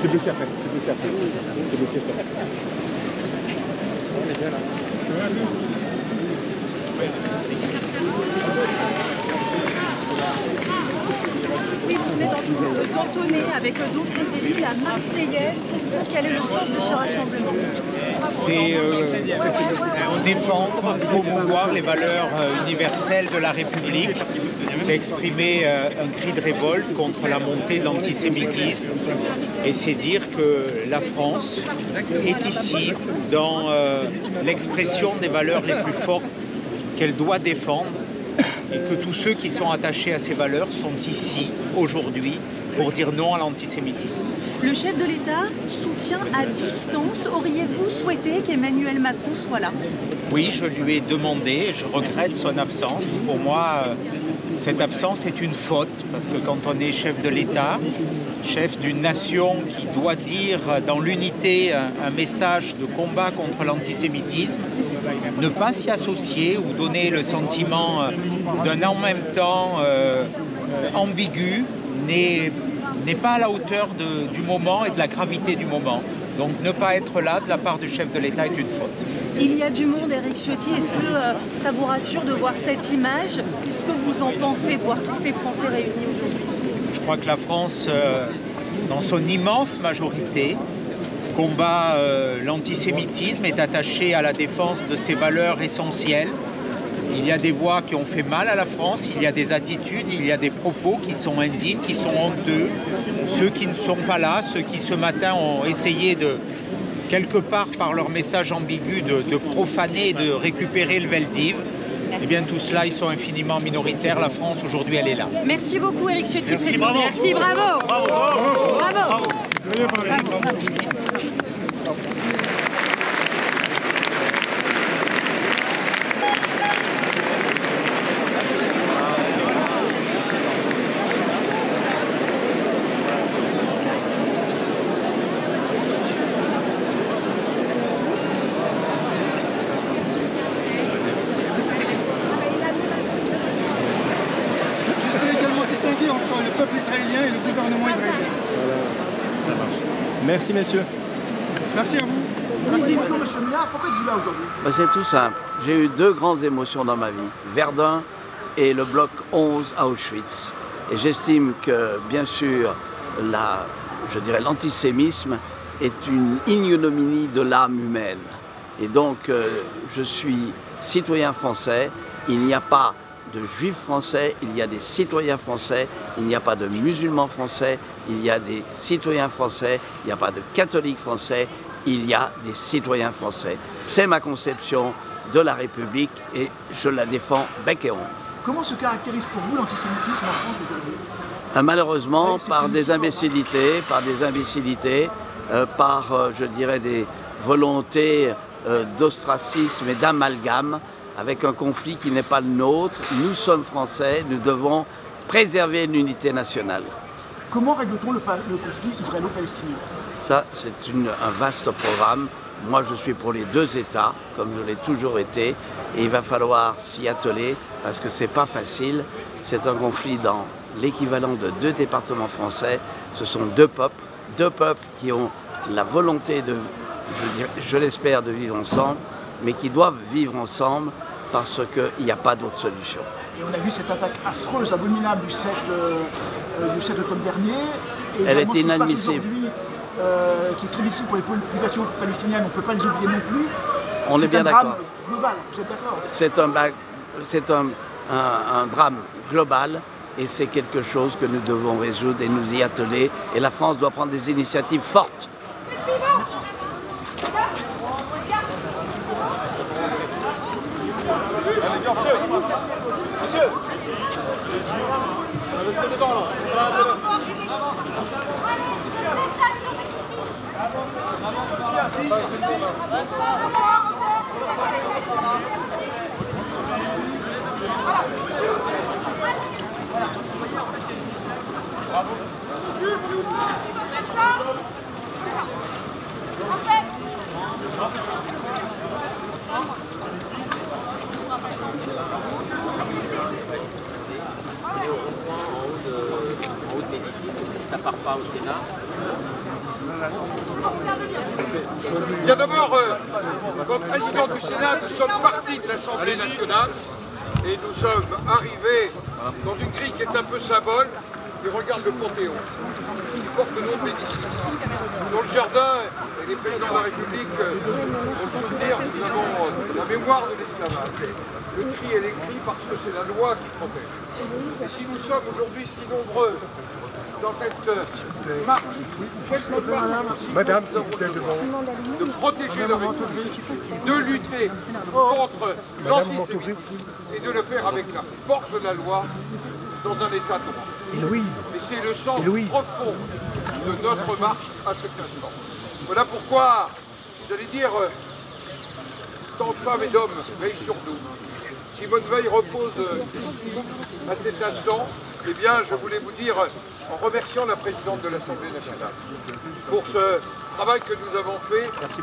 C'est bloqué après. C'est bloqué après. Oui, vous venez d'entonner avec d'autres élus la Marseillaise. Pour vous, quel est le sens de ce rassemblement? C'est défendre, promouvoir les valeurs universelles de la République. C'est exprimer un cri de révolte contre la montée de l'antisémitisme. Et c'est dire que la France est ici dans l'expression des valeurs les plus fortes qu'elle doit défendre. Et que tous ceux qui sont attachés à ces valeurs sont ici, aujourd'hui, pour dire non à l'antisémitisme. Le chef de l'État soutient à distance. Auriez-vous souhaité qu'Emmanuel Macron soit là? Oui, je lui ai demandé, je regrette son absence. Pour moi, cette absence est une faute, parce que quand on est chef de l'État, chef d'une nation qui doit dire dans l'unité un message de combat contre l'antisémitisme, ne pas s'y associer ou donner le sentiment d'un en même temps ambigu n'est pas à la hauteur du moment et de la gravité du moment. Donc ne pas être là de la part du chef de l'État est une faute. Il y a du monde, Éric Ciotti. Est-ce que ça vous rassure de voir cette image? Qu'est-ce que vous en pensez de voir tous ces Français réunis aujourd'hui? Je crois que la France, dans son immense majorité, combat l'antisémitisme, est attachée à la défense de ses valeurs essentielles. Il y a des voix qui ont fait mal à la France, il y a des attitudes, il y a des propos qui sont indignes, qui sont honteux. Ceux qui ne sont pas là, ceux qui ce matin ont essayé de, quelque part par leur message ambigu, de profaner, de récupérer le Veldiv, eh bien tout cela, ils sont infiniment minoritaires. La France, aujourd'hui, elle est là. Merci beaucoup, Éric Ciotti. Merci, bravo. Merci, bravo. Bravo. Bravo. Bravo. Entre le peuple israélien et le gouvernement israélien. Voilà. Merci messieurs. Merci à vous. Merci beaucoup monsieur Minard. Pourquoi êtes-vous là aujourd'hui? C'est tout simple. J'ai eu deux grandes émotions dans ma vie. Verdun et le bloc 11 à Auschwitz. Et j'estime que, bien sûr, l'antisémisme est une ignominie de l'âme humaine. Et donc, je suis citoyen français. Il n'y a pas de juifs français, il y a des citoyens français, il n'y a pas de musulmans français, il y a des citoyens français, il n'y a pas de catholiques français, il y a des citoyens français. C'est ma conception de la République et je la défends bec et ongle. Comment se caractérise pour vous l'antisémitisme en France aujourd'hui? Malheureusement, par des imbécilités, je dirais, des volontés d'ostracisme et d'amalgame, avec un conflit qui n'est pas le nôtre. Nous sommes français, nous devons préserver l'unité nationale. Comment règle-t-on le conflit israélo-palestinien? Ça, c'est un vaste programme. Moi, je suis pour les deux États, comme je l'ai toujours été, et il va falloir s'y atteler, parce que c'est pas facile. C'est un conflit dans l'équivalent de deux départements français. Ce sont deux peuples qui ont la volonté de, je l'espère, de vivre ensemble, mais qui doivent vivre ensemble parce qu'il n'y a pas d'autre solution. Et on a vu cette attaque affreuse, abominable du 7 octobre dernier. Et elle était inadmissible. Qui est très difficile pour les populations palestiniennes, on ne peut pas les oublier non plus. On est bien d'accord. C'est un drame global, vous êtes d'accord? C'est un drame global et c'est quelque chose que nous devons résoudre et nous y atteler. Et la France doit prendre des initiatives fortes. Merci. Monsieur, restez devant là. part pas au Sénat. Il y a d'abord, comme président du Sénat, nous sommes partis de l'Assemblée nationale et nous sommes arrivés dans une grille qui est un peu symbole et regarde le Panthéon, qui porte le nom de Médicis. Dans le jardin, et les présidents de la République vont le soutenir, nous avons la mémoire de l'esclavage. Le cri et les cris parce que c'est la loi qui protège. Et si nous sommes aujourd'hui si nombreux dans cette marche, Madame, de protéger la République, de lutter contre l'antisémitisme et de le faire avec la force de la loi dans un état de droit. Et c'est le sens profond de notre marche à cet instant. Voilà pourquoi, j'allais dire, tant de femmes et d'hommes veillent sur nous. Simone Veil repose ici, à cet instant. Eh bien, je voulais vous dire, en remerciant la présidente de l'Assemblée nationale, pour ce travail que nous avons fait et qui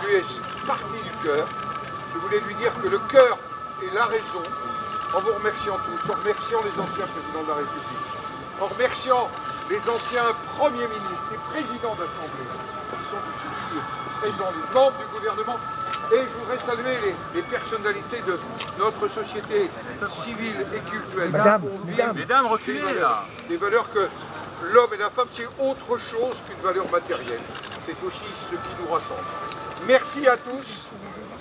lui est parti du cœur, je voulais lui dire que le cœur est la raison, en vous remerciant tous, en remerciant les anciens présidents de la République, en remerciant les anciens premiers ministres et présidents d'Assemblée, qui sont ici présents, les membres du gouvernement. Et je voudrais saluer les personnalités de notre société civile et culturelle. Mesdames, reculez là. Des valeurs que l'homme et la femme, c'est autre chose qu'une valeur matérielle. C'est aussi ce qui nous rassemble. Merci à tous.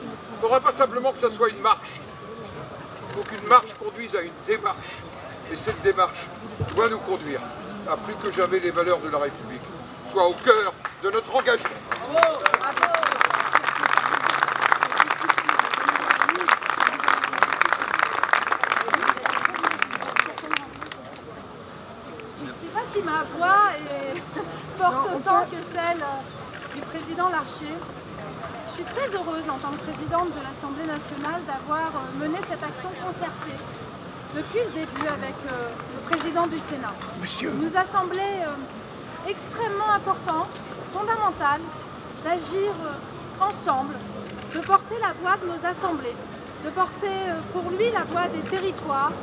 Il ne faudra pas simplement que ce soit une marche. Il faut qu'une marche conduise à une démarche. Et cette démarche doit nous conduire à plus que jamais les valeurs de la République soient au cœur de notre engagement. Ma voix porte autant que celle du président Larcher. Je suis très heureuse en tant que présidente de l'Assemblée nationale d'avoir mené cette action concertée depuis le début avec le président du Sénat. Il nous a semblé extrêmement important, fondamental, d'agir ensemble, de porter la voix de nos assemblées, de porter pour lui la voix des territoires,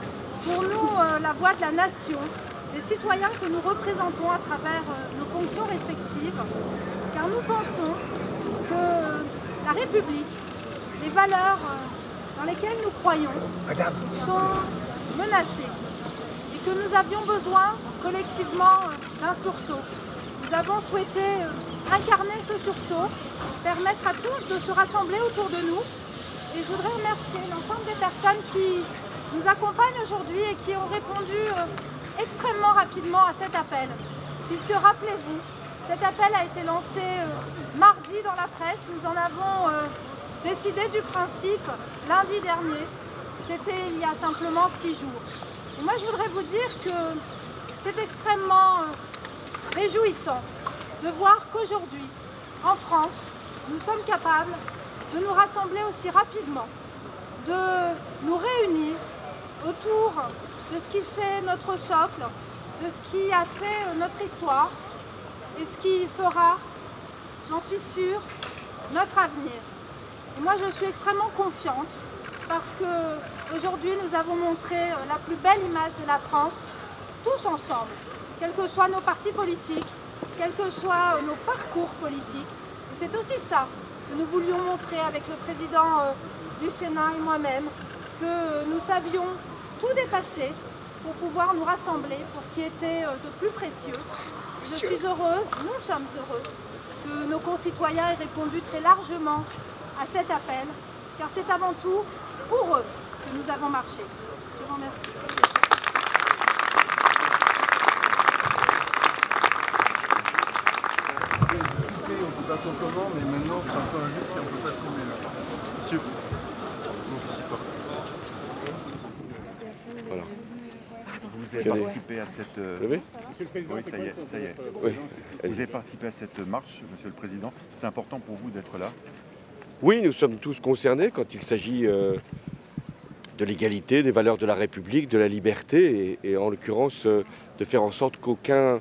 pour nous la voix de la nation, des citoyens que nous représentons à travers nos fonctions respectives, car nous pensons que la République, les valeurs dans lesquelles nous croyons, sont menacées et que nous avions besoin collectivement d'un sursaut. Nous avons souhaité incarner ce sursaut, permettre à tous de se rassembler autour de nous, et je voudrais remercier l'ensemble des personnes qui nous accompagnent aujourd'hui et qui ont répondu extrêmement rapidement à cet appel, puisque rappelez-vous, cet appel a été lancé mardi dans la presse, nous en avons décidé du principe lundi dernier, c'était il y a simplement 6 jours. Et moi je voudrais vous dire que c'est extrêmement réjouissant de voir qu'aujourd'hui, en France, nous sommes capables de nous rassembler aussi rapidement, de nous réunir autour de ce qui fait notre socle, de ce qui a fait notre histoire et ce qui fera, j'en suis sûre, notre avenir. Et moi je suis extrêmement confiante parce qu'aujourd'hui nous avons montré la plus belle image de la France, tous ensemble, quels que soient nos partis politiques, quels que soient nos parcours politiques. Et c'est aussi ça que nous voulions montrer avec le président du Sénat et moi-même, que nous savions tout dépasser pour pouvoir nous rassembler pour ce qui était de plus précieux. Je suis heureuse, nous sommes heureux, que nos concitoyens aient répondu très largement à cet appel, car c'est avant tout pour eux que nous avons marché. Je vous remercie. On ne sait pas trop comment, mais maintenant c'est un peu injuste et on ne peut pas se tourner là. Monsieur, donc ici pas. Voilà. Vous avez participé à cette... Oui, ça y est, ça y est. Oui. Vous avez participé à cette marche, Monsieur le Président. C'est important pour vous d'être là? Oui, nous sommes tous concernés quand il s'agit de l'égalité, des valeurs de la République, de la liberté, et en l'occurrence de faire en sorte qu'aucun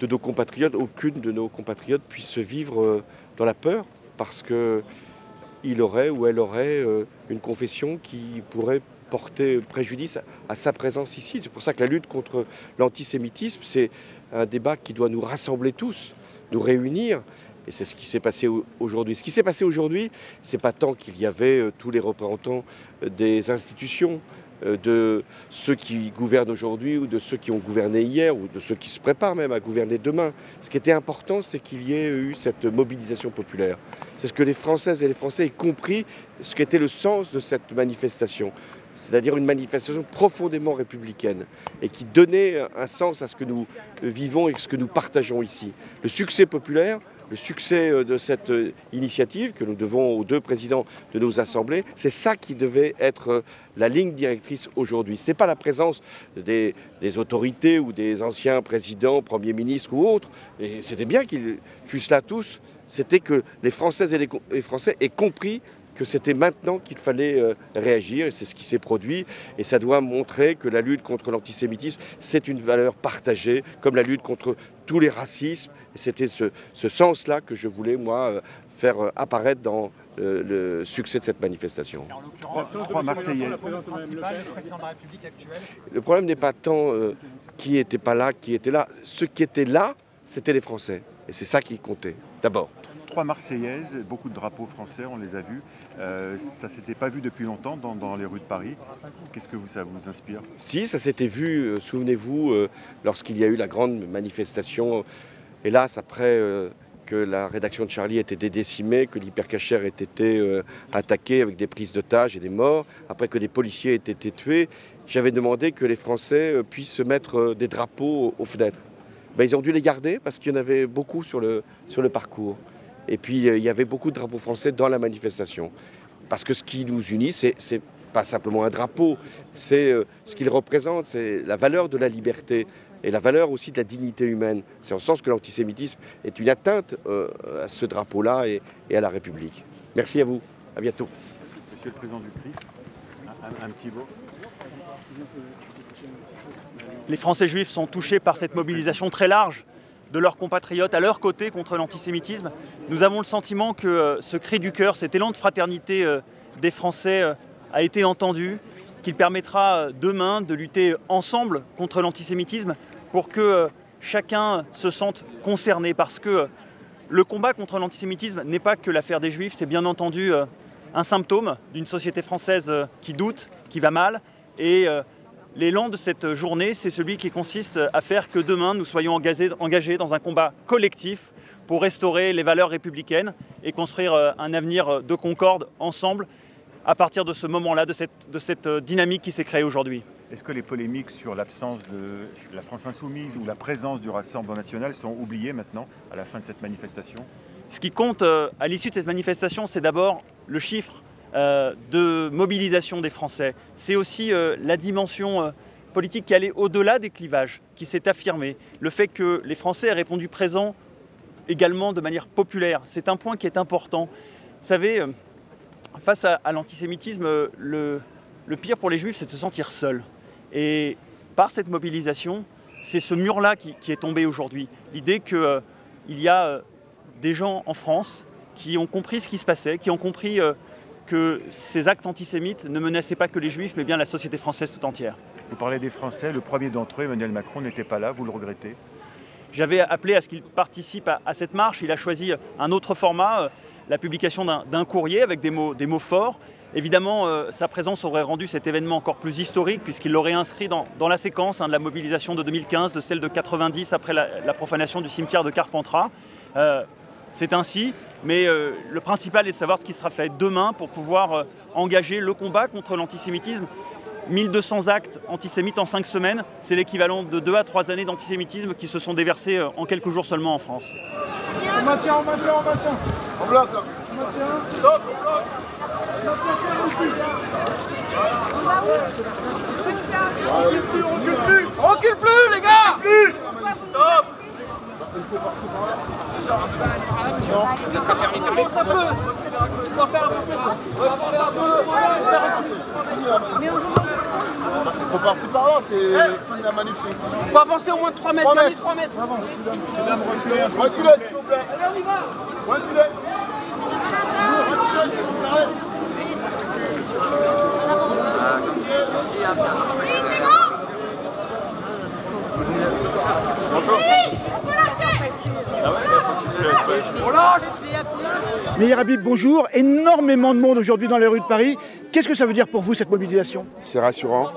de nos compatriotes, aucune de nos compatriotes puisse vivre dans la peur, parce qu'il aurait ou elle aurait une confession qui pourrait porter préjudice à sa présence ici. C'est pour ça que la lutte contre l'antisémitisme, c'est un débat qui doit nous rassembler tous, nous réunir. Et c'est ce qui s'est passé aujourd'hui. Ce qui s'est passé aujourd'hui, c'est pas tant qu'il y avait tous les représentants des institutions, de ceux qui gouvernent aujourd'hui ou de ceux qui ont gouverné hier ou de ceux qui se préparent même à gouverner demain. Ce qui était important, c'est qu'il y ait eu cette mobilisation populaire. C'est ce que les Françaises et les Français aient compris, ce qu'était le sens de cette manifestation. C'est-à-dire une manifestation profondément républicaine et qui donnait un sens à ce que nous vivons et ce que nous partageons ici. Le succès populaire, le succès de cette initiative que nous devons aux deux présidents de nos assemblées, c'est ça qui devait être la ligne directrice aujourd'hui. Ce n'est pas la présence des autorités ou des anciens présidents, premiers ministres ou autres, et c'était bien qu'ils fussent là tous, c'était que les Françaises et les Français aient compris que c'était maintenant qu'il fallait réagir, et c'est ce qui s'est produit. Et ça doit montrer que la lutte contre l'antisémitisme, c'est une valeur partagée, comme la lutte contre tous les racismes. Et c'était ce sens-là que je voulais, moi, faire apparaître dans le succès de cette manifestation. Trois Marseillaises. Le problème n'est pas tant qui n'était pas là, qui était là. Ceux qui étaient là, c'était les Français. Et c'est ça qui comptait, d'abord. 3 Marseillaises, beaucoup de drapeaux français, on les a vus. Ça ne s'était pas vu depuis longtemps dans les rues de Paris. Qu'est-ce que ça vous inspire? Si, ça s'était vu, souvenez-vous, lorsqu'il y a eu la grande manifestation, hélas, après que la rédaction de Charlie ait été décimée, que l'hypercacher ait été attaqué avec des prises d'otages et des morts, après que des policiers aient été tués, j'avais demandé que les Français puissent mettre des drapeaux aux fenêtres. Ben, ils ont dû les garder parce qu'il y en avait beaucoup sur le parcours. Et puis, il y avait beaucoup de drapeaux français dans la manifestation. Parce que ce qui nous unit, c'est pas simplement un drapeau, c'est ce qu'il représente, c'est la valeur de la liberté et la valeur aussi de la dignité humaine. C'est en ce sens que l'antisémitisme est une atteinte à ce drapeau-là et à la République. Merci à vous. À bientôt. Monsieur le Président du CRIF, un petit mot. Les Français juifs sont touchés par cette mobilisation très large de leurs compatriotes à leur côté contre l'antisémitisme. Nous avons le sentiment que ce cri du cœur, cet élan de fraternité des Français a été entendu, qu'il permettra demain de lutter ensemble contre l'antisémitisme pour que chacun se sente concerné. Parce que le combat contre l'antisémitisme n'est pas que l'affaire des Juifs, c'est bien entendu un symptôme d'une société française qui doute, qui va mal. Et l'élan de cette journée, c'est celui qui consiste à faire que demain, nous soyons engagés dans un combat collectif pour restaurer les valeurs républicaines et construire un avenir de concorde ensemble à partir de ce moment-là, de cette dynamique qui s'est créée aujourd'hui. Est-ce que les polémiques sur l'absence de la France insoumise ou la présence du Rassemblement national sont oubliées maintenant, à la fin de cette manifestation? Ce qui compte à l'issue de cette manifestation, c'est d'abord le chiffre de mobilisation des Français. C'est aussi la dimension politique qui allait au-delà des clivages, qui s'est affirmée. Le fait que les Français aient répondu présent également de manière populaire, c'est un point qui est important. Vous savez, face à l'antisémitisme, le pire pour les Juifs, c'est de se sentir seuls. Et par cette mobilisation, c'est ce mur-là qui est tombé aujourd'hui. L'idée qu'il y a des gens en France qui ont compris ce qui se passait, qui ont compris que ces actes antisémites ne menaçaient pas que les Juifs, mais bien la société française tout entière. Vous parlez des Français, le premier d'entre eux, Emmanuel Macron, n'était pas là, vous le regrettez? J'avais appelé à ce qu'il participe à cette marche, il a choisi un autre format, la publication d'un courrier avec des mots forts. Évidemment, sa présence aurait rendu cet événement encore plus historique puisqu'il l'aurait inscrit dans la séquence de la mobilisation de 2015, de celle de 90 après la profanation du cimetière de Carpentras. C'est ainsi, mais le principal est de savoir ce qui sera fait demain pour pouvoir engager le combat contre l'antisémitisme. 1200 actes antisémites en 5 semaines, c'est l'équivalent de 2 à 3 années d'antisémitisme qui se sont déversés en quelques jours seulement en France. On maintient. On bloque là. On maintient. Stop, on bloque. On recule plus, les gars. Stop. Ça peut. Il faut faire attention. Il faut partir par là, c'est fin de la manif, c'est ici. Il faut avancer au moins de 3 mètres. 3 mètres. Avance. Reculez, s'il vous plaît. Allez, on y va. Reculez. C'est bon. Habib, bonjour. Énormément de monde aujourd'hui dans les rues de Paris. Qu'est-ce que ça veut dire pour vous, cette mobilisation? C'est rassurant.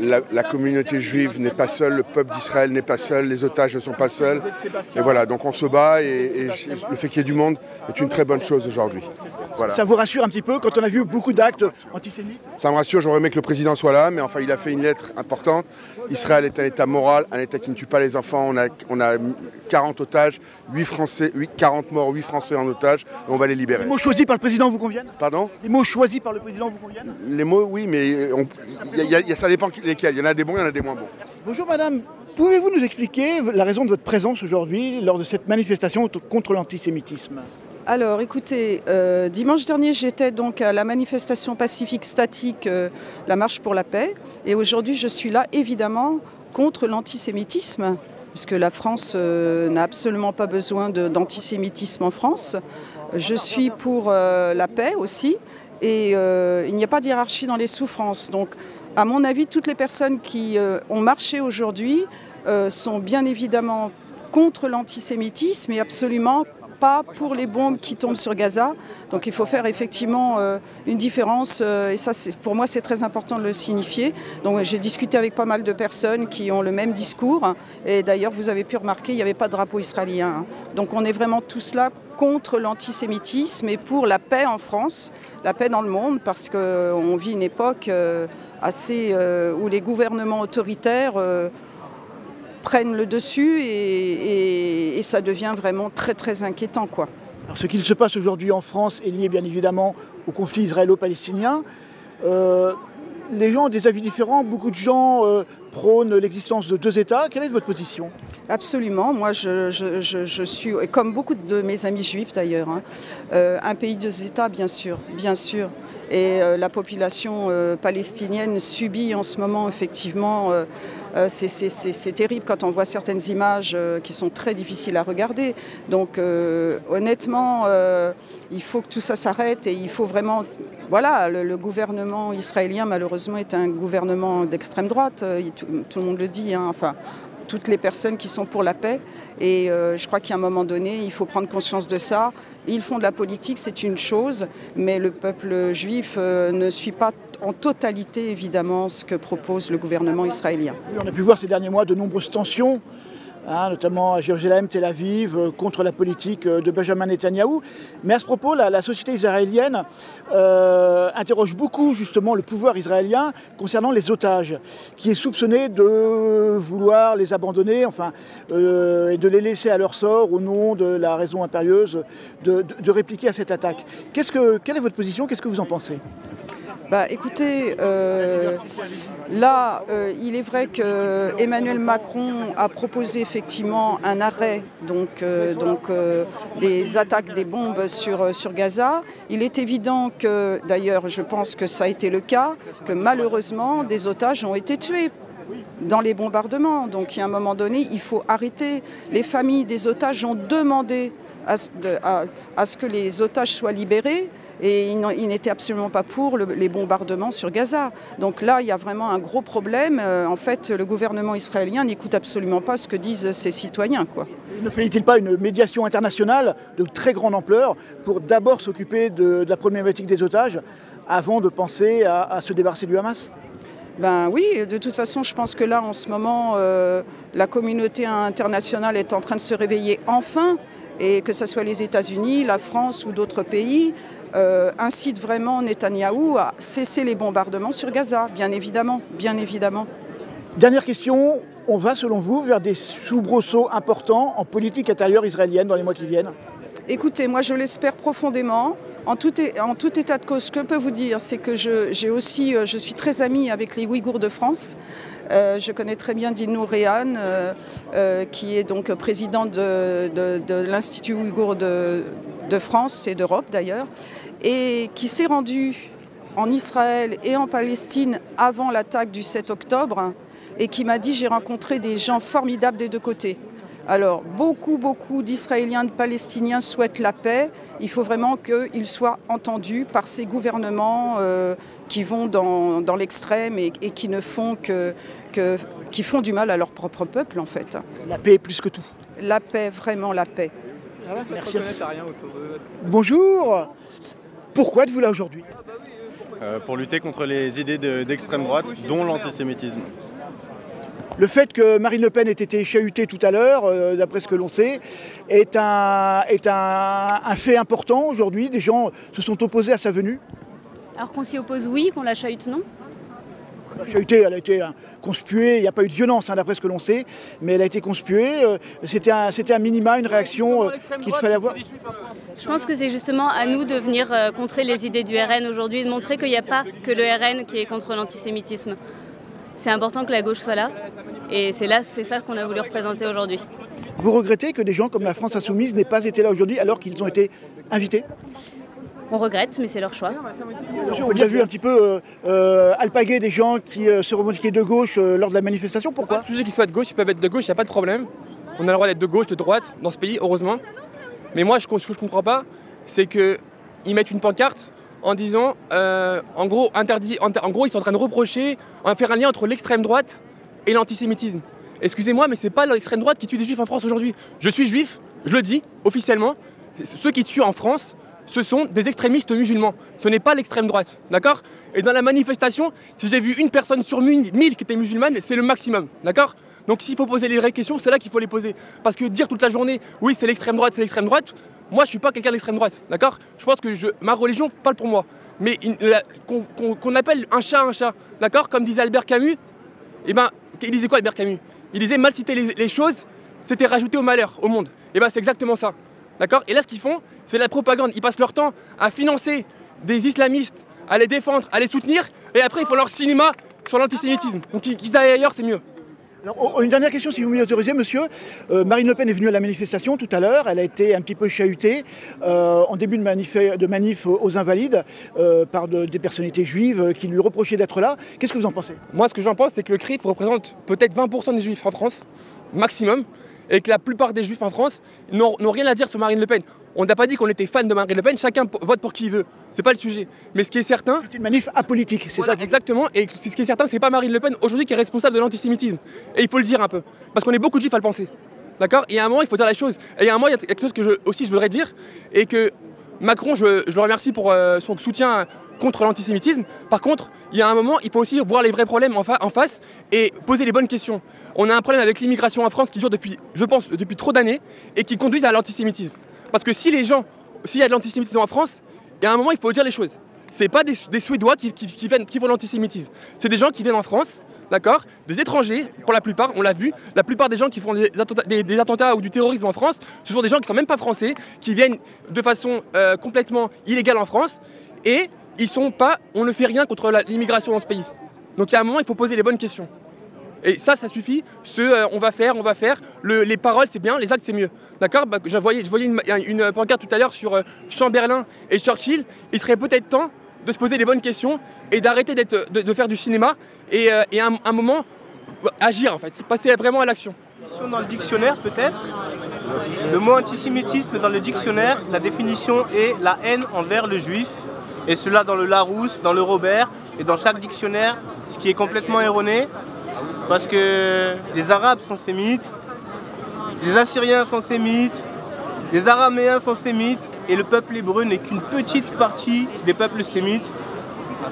La communauté juive n'est pas seule, le peuple d'Israël n'est pas seul, les otages ne sont pas seuls. Et voilà, donc on se bat et le fait qu'il y ait du monde est une très bonne chose aujourd'hui. Voilà. Ça vous rassure un petit peu quand on a vu beaucoup d'actes antisémites? Ça me rassure, j'aurais aimé que le président soit là, mais enfin il a fait une lettre importante. Israël est un État moral, un État qui ne tue pas les enfants. On a 40 otages, 40 morts, 8 Français en otage, et on va les libérer. Les mots choisis par le président vous conviennent? Pardon? Les mots choisis par le président vous conviennent? Les mots, oui, mais ça dépend lesquels. Il y en a des bons, il y en a des moins bons. Bonjour madame, pouvez-vous nous expliquer la raison de votre présence aujourd'hui lors de cette manifestation contre l'antisémitisme? Alors écoutez, dimanche dernier j'étais donc à la manifestation pacifique statique, la marche pour la paix, et aujourd'hui je suis là évidemment contre l'antisémitisme, puisque la France n'a absolument pas besoin d'antisémitisme en France. Je suis pour la paix aussi, et il n'y a pas de hiérarchie dans les souffrances. Donc à mon avis, toutes les personnes qui ont marché aujourd'hui sont bien évidemment contre l'antisémitisme et absolument pas pour les bombes qui tombent sur Gaza. Donc il faut faire effectivement une différence et ça pour moi c'est très important de le signifier. Donc j'ai discuté avec pas mal de personnes qui ont le même discours et d'ailleurs vous avez pu remarquer il n'y avait pas de drapeau israélien. Donc on est vraiment tous là contre l'antisémitisme et pour la paix en France, la paix dans le monde parce qu'on vit une époque où les gouvernements autoritaires prennent le dessus et ça devient vraiment très très inquiétant, quoi. Alors, ce qu'il se passe aujourd'hui en France est lié bien évidemment au conflit israélo-palestinien. Les gens ont des avis différents, beaucoup de gens prônent l'existence de deux États. Quelle est votre position? Absolument, moi je suis, comme beaucoup de mes amis juifs d'ailleurs, hein, un pays deux États bien sûr, bien sûr. Et la population palestinienne subit en ce moment effectivement, c'est terrible quand on voit certaines images qui sont très difficiles à regarder. Donc honnêtement, il faut que tout ça s'arrête et il faut vraiment... Voilà, le gouvernement israélien malheureusement est un gouvernement d'extrême droite, tout le monde le dit, hein, enfin toutes les personnes qui sont pour la paix. Et je crois qu'à un moment donné, il faut prendre conscience de ça. Ils font de la politique, c'est une chose, mais le peuple juif ne suit pas en totalité, évidemment, ce que propose le gouvernement israélien. On a pu voir ces derniers mois de nombreuses tensions, notamment à Jérusalem, Tel Aviv, contre la politique de Benjamin Netanyahou. Mais à ce propos, la société israélienne interroge beaucoup justement le pouvoir israélien concernant les otages, qui est soupçonné de vouloir les abandonner, enfin, et de les laisser à leur sort au nom de la raison impérieuse de répliquer à cette attaque. Quelle est votre position? Qu'est-ce que vous en pensez? Bah, écoutez, il est vrai que Emmanuel Macron a proposé effectivement un arrêt des attaques des bombes sur Gaza. Il est évident que, d'ailleurs, je pense que ça a été le cas, que malheureusement des otages ont été tués dans les bombardements. Donc, il y a un moment donné, il faut arrêter. Les familles des otages ont demandé à ce que les otages soient libérés. Et ils n'étaient absolument pas pour les bombardements sur Gaza. Donc là, il y a vraiment un gros problème. En fait, le gouvernement israélien n'écoute absolument pas ce que disent ses citoyens, quoi. Ne fallait-il pas une médiation internationale de très grande ampleur pour d'abord s'occuper de la problématique des otages avant de penser à se débarrasser du Hamas? Ben oui, de toute façon, je pense que là, en ce moment, la communauté internationale est en train de se réveiller enfin, et que ce soit les États-Unis, la France ou d'autres pays, incite vraiment Netanyahou à cesser les bombardements sur Gaza, bien évidemment, bien évidemment. Dernière question, on va selon vous vers des soubresauts importants en politique intérieure israélienne dans les mois qui viennent? Écoutez, moi je l'espère profondément. En tout état de cause, ce que je peux vous dire, c'est que je suis très amie avec les Ouïghours de France. Je connais très bien Dino Rehan, qui est donc président de l'Institut Ouïghour de France et d'Europe d'ailleurs, et qui s'est rendu en Israël et en Palestine avant l'attaque du 7 octobre, et qui m'a dit « j'ai rencontré des gens formidables des deux côtés ». Alors, beaucoup d'Israéliens, de Palestiniens souhaitent la paix. Il faut vraiment qu'ils soient entendus par ces gouvernements qui vont dans l'extrême et qui ne font qui font du mal à leur propre peuple, en fait. La paix plus que tout. La paix, vraiment la paix. Merci. Bonjour. Pourquoi êtes-vous là aujourd'hui? Pour lutter contre les idées d'extrême droite, dont l'antisémitisme. Le fait que Marine Le Pen ait été chahutée tout à l'heure, d'après ce que l'on sait, est un fait important aujourd'hui. Des gens se sont opposés à sa venue. Alors qu'on s'y oppose, oui, qu'on la chahute, non. La chahutée, elle a été conspuée, il n'y a pas eu de violence, d'après ce que l'on sait, mais elle a été conspuée. C'était un minima, une réaction qu'il fallait avoir. Je pense que c'est justement à nous de venir contrer les idées du RN aujourd'hui et de montrer qu'il n'y a pas que le RN qui est contre l'antisémitisme. C'est important que la gauche soit là, et c'est ça qu'on a voulu représenter aujourd'hui. Vous regrettez que des gens comme la France Insoumise n'aient pas été là aujourd'hui alors qu'ils ont été invités? On regrette, mais c'est leur choix. On a vu un petit peu alpaguer des gens qui se revendiquaient de gauche lors de la manifestation. Pourquoi? Tous ceux qui soient de gauche, ils peuvent être de gauche, il n'y a pas de problème. On a le droit d'être de gauche, de droite dans ce pays, heureusement. Mais moi, ce que je ne comprends pas, c'est qu'ils mettent une pancarte en disant, en gros, interdit. En gros, ils sont en train de reprocher, faire un lien entre l'extrême droite et l'antisémitisme. Excusez-moi, mais c'est pas l'extrême droite qui tue des juifs en France aujourd'hui. Je suis juif, je le dis officiellement. Ceux qui tuent en France, ce sont des extrémistes musulmans. Ce n'est pas l'extrême droite, d'accord? Et dans la manifestation, si j'ai vu une personne sur 1000 qui était musulmane, c'est le maximum, d'accord? Donc s'il faut poser les vraies questions, c'est là qu'il faut les poser. Parce que dire toute la journée, oui, c'est l'extrême droite, moi je suis pas quelqu'un d'extrême droite, d'accord? Je pense que ma religion parle pour moi. Mais qu'on appelle un chat, d'accord? Comme disait Albert Camus, eh ben, il disait quoi Albert Camus? Il disait mal citer les choses, c'était rajouter au malheur, au monde. Et ben c'est exactement ça. D'accord? Et là, ce qu'ils font, c'est la propagande. Ils passent leur temps à financer des islamistes, à les défendre, à les soutenir, et après, ils font leur cinéma sur l'antisémitisme. Donc, qu'ils aillent ailleurs, c'est mieux. Alors, une dernière question, si vous m'y autorisez, monsieur. Marine Le Pen est venue à la manifestation tout à l'heure. Elle a été un petit peu chahutée en début de manif aux Invalides par des personnalités juives qui lui reprochaient d'être là. Qu'est-ce que vous en pensez? Moi, ce que j'en pense, c'est que le CRIF représente peut-être 20% des juifs en France, maximum. Et que la plupart des juifs en France n'ont rien à dire sur Marine Le Pen. On n'a pas dit qu'on était fan de Marine Le Pen, chacun vote pour qui il veut. C'est pas le sujet. Mais ce qui est certain... C'est une manif apolitique, c'est ça? Exactement, et ce qui est certain, c'est pas Marine Le Pen aujourd'hui qui est responsable de l'antisémitisme. Et il faut le dire un peu, parce qu'on est beaucoup de juifs à le penser. D'accord? Et à un moment, il faut dire la chose. Et à un moment, il y a quelque chose que je voudrais dire, et que Macron, je le remercie pour son soutien contre l'antisémitisme. Par contre, il y a un moment, il faut aussi voir les vrais problèmes en face et poser les bonnes questions. On a un problème avec l'immigration en France qui dure depuis, je pense, depuis trop d'années et qui conduisent à l'antisémitisme. Parce que s'il y a de l'antisémitisme en France, il y a un moment, il faut dire les choses. C'est pas des Suédois qui font l'antisémitisme. C'est des gens qui viennent en France, d'accord? Des étrangers, pour la plupart, on l'a vu. La plupart des gens qui font des attentats ou du terrorisme en France, ce sont des gens qui ne sont même pas français, qui viennent de façon complètement illégale en France. Et on ne fait rien contre l'immigration dans ce pays. Donc il y a un moment, il faut poser les bonnes questions. Et ça suffit. On va faire. Les paroles, c'est bien, les actes, c'est mieux. D'accord? Je voyais une pancarte tout à l'heure sur Chamberlain et Churchill. Il serait peut-être temps de se poser les bonnes questions et d'arrêter de faire du cinéma et à un moment, agir en fait, passer vraiment à l'action. Dans le dictionnaire peut-être, le mot antisémitisme dans le dictionnaire, la définition est la haine envers le juif. Et cela dans le Larousse, dans le Robert et dans chaque dictionnaire, ce qui est complètement erroné. Parce que les Arabes sont sémites, les Assyriens sont sémites, les Araméens sont sémites et le peuple hébreu n'est qu'une petite partie des peuples sémites.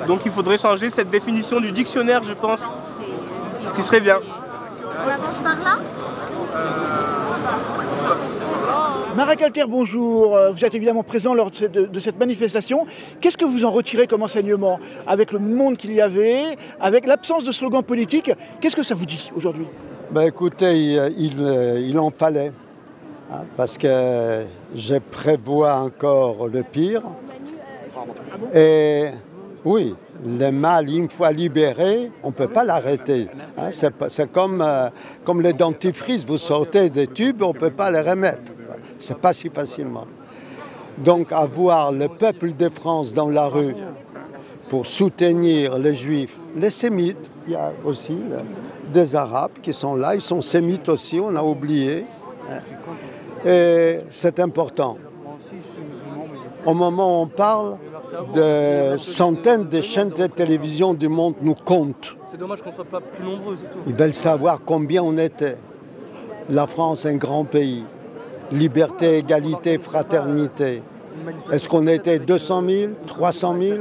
Donc il faudrait changer cette définition du dictionnaire, je pense, ce qui serait bien. On avance par là? Marek Alter, bonjour. Vous êtes évidemment présent lors de cette manifestation. Qu'est-ce que vous en retirez comme enseignement avec le monde qu'il y avait, avec l'absence de slogan politique? Qu'est-ce que ça vous dit aujourd'hui? Écoutez, il en fallait, hein, parce que je prévois encore le pire. Et oui, le mal, une fois libéré, on ne peut pas l'arrêter. Hein, c'est comme les dentifrices, vous sortez des tubes, on ne peut pas les remettre. C'est pas si facilement. Donc avoir le peuple de France dans la rue pour soutenir les Juifs, les Sémites, il y a aussi des Arabes qui sont là, ils sont Sémites aussi, on a oublié. Et c'est important. Au moment où on parle, de centaines de chaînes de télévision du monde nous comptent. C'est dommage qu'on ne soit pas plus nombreux, c'est tout. Ils veulent savoir combien on était. La France est un grand pays. liberté, égalité, fraternité. Est-ce qu'on était 200 000, 300 000?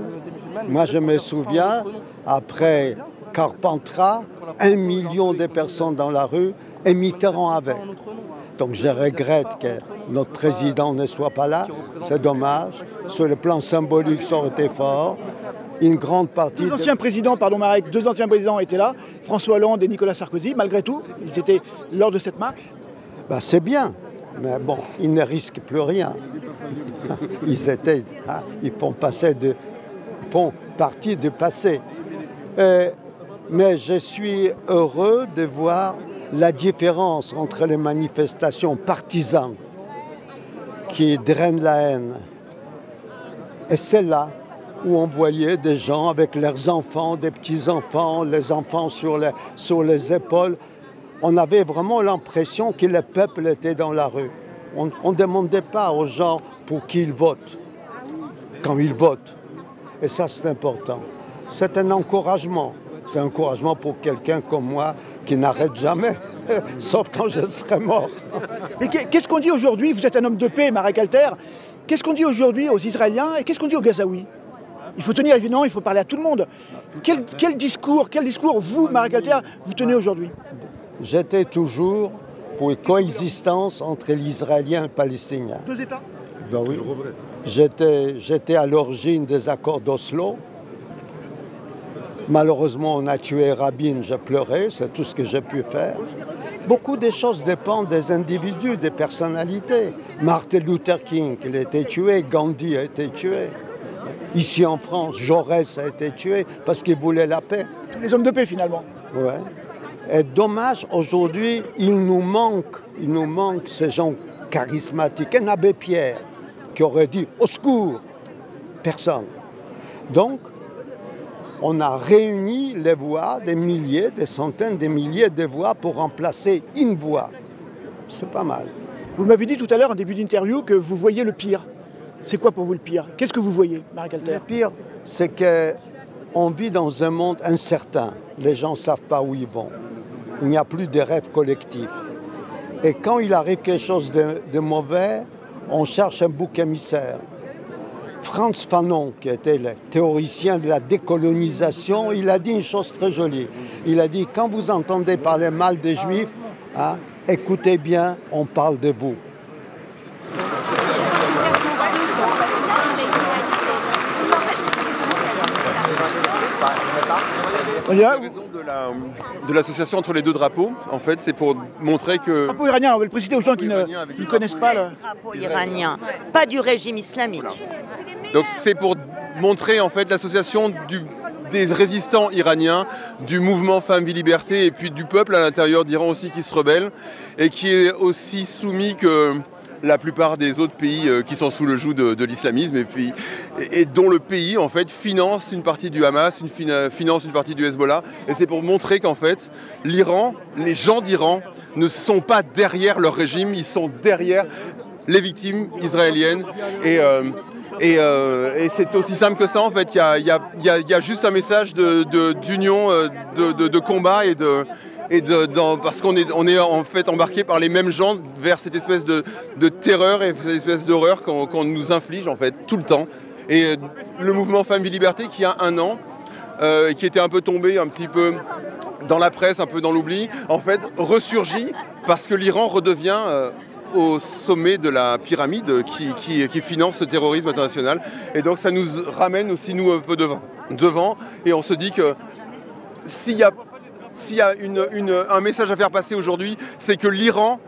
Moi, je me souviens, après Carpentras, 1 million de personnes dans la rue, et Mitterrand avec. Donc je regrette que notre président ne soit pas là, c'est dommage. Sur le plan symbolique, ça aurait été fort. Une grande partie... Deux anciens présidents, pardon Marek, deux anciens présidents étaient là, François Hollande et Nicolas Sarkozy, malgré tout, ils étaient lors de cette marche. Ben, c'est bien, mais bon, ils ne risquent plus rien. Ils font partie du passé. Mais je suis heureux de voir la différence entre les manifestations partisanes qui drainent la haine et celle-là où on voyait des gens avec leurs enfants, des petits-enfants, les enfants sur les épaules. On avait vraiment l'impression que le peuple était dans la rue. On ne demandait pas aux gens pour qui ils votent, quand ils votent. Et ça, c'est important. C'est un encouragement. C'est un encouragement pour quelqu'un comme moi qui n'arrête jamais, sauf quand je serai mort. Mais qu'est-ce qu'on dit aujourd'hui? Vous êtes un homme de paix, Marek Alter. Qu'est-ce qu'on dit aujourd'hui aux Israéliens et qu'est-ce qu'on dit aux Gazaouis? Il faut tenir évidemment, il faut parler à tout le monde. Quel discours, vous, Marek Alter, vous tenez aujourd'hui? J'étais toujours pour une coexistence entre l'Israélien et le Palestinien. Deux États? Ben oui. J'étais à l'origine des accords d'Oslo. Malheureusement, on a tué Rabin, j'ai pleuré, c'est tout ce que j'ai pu faire. Beaucoup de choses dépendent des individus, des personnalités. Martin Luther King, il a été tué, Gandhi a été tué. Ici en France, Jaurès a été tué parce qu'il voulait la paix. Tous les hommes de paix, finalement. Ouais. Et dommage, aujourd'hui, il nous manque ces gens charismatiques. Un abbé Pierre qui aurait dit « au secours !» Personne. Donc, on a réuni les voix, des milliers, des centaines de milliers de voix pour remplacer une voix. C'est pas mal. Vous m'avez dit tout à l'heure, en début d'interview, que vous voyez le pire. C'est quoi pour vous le pire? Qu'est-ce que vous voyez, Marek Alter? Le pire, c'est qu'on vit dans un monde incertain. Les gens ne savent pas où ils vont. Il n'y a plus de rêves collectifs. Et quand il arrive quelque chose de mauvais, on cherche un bouc émissaire. Frantz Fanon, qui était le théoricien de la décolonisation, il a dit une chose très jolie. Il a dit, quand vous entendez parler mal des Juifs, écoutez bien, on parle de vous. La raison de l'association entre les deux drapeaux, en fait, c'est pour montrer que... Le drapeau iranien, on va le préciser aux gens qui ne connaissent pas le drapeau iranien, pas du régime islamique. Voilà. Donc c'est pour montrer en fait l'association des résistants iraniens, du mouvement Femmes, Vie, Liberté et puis du peuple à l'intérieur d'Iran aussi qui se rebelle et qui est aussi soumis que la plupart des autres pays qui sont sous le joug de l'islamisme et dont le pays en fait finance une partie du Hamas, finance une partie du Hezbollah. Et c'est pour montrer qu'en fait l'Iran, les gens d'Iran ne sont pas derrière leur régime, ils sont derrière les victimes israéliennes. Et c'est aussi simple que ça en fait. Il y a juste un message d'union, de combat parce qu'on est en fait embarqué par les mêmes gens vers cette espèce de terreur et cette espèce d'horreur qu'on nous inflige en fait tout le temps. Et le mouvement Femmes et Liberté qui a 1 an, qui était un peu tombé un petit peu dans la presse, un peu dans l'oubli, en fait ressurgit parce que l'Iran redevient au sommet de la pyramide qui finance ce terrorisme international. Et donc ça nous ramène aussi nous un peu devant et on se dit que s'il y a un message à faire passer aujourd'hui, c'est que l'Iran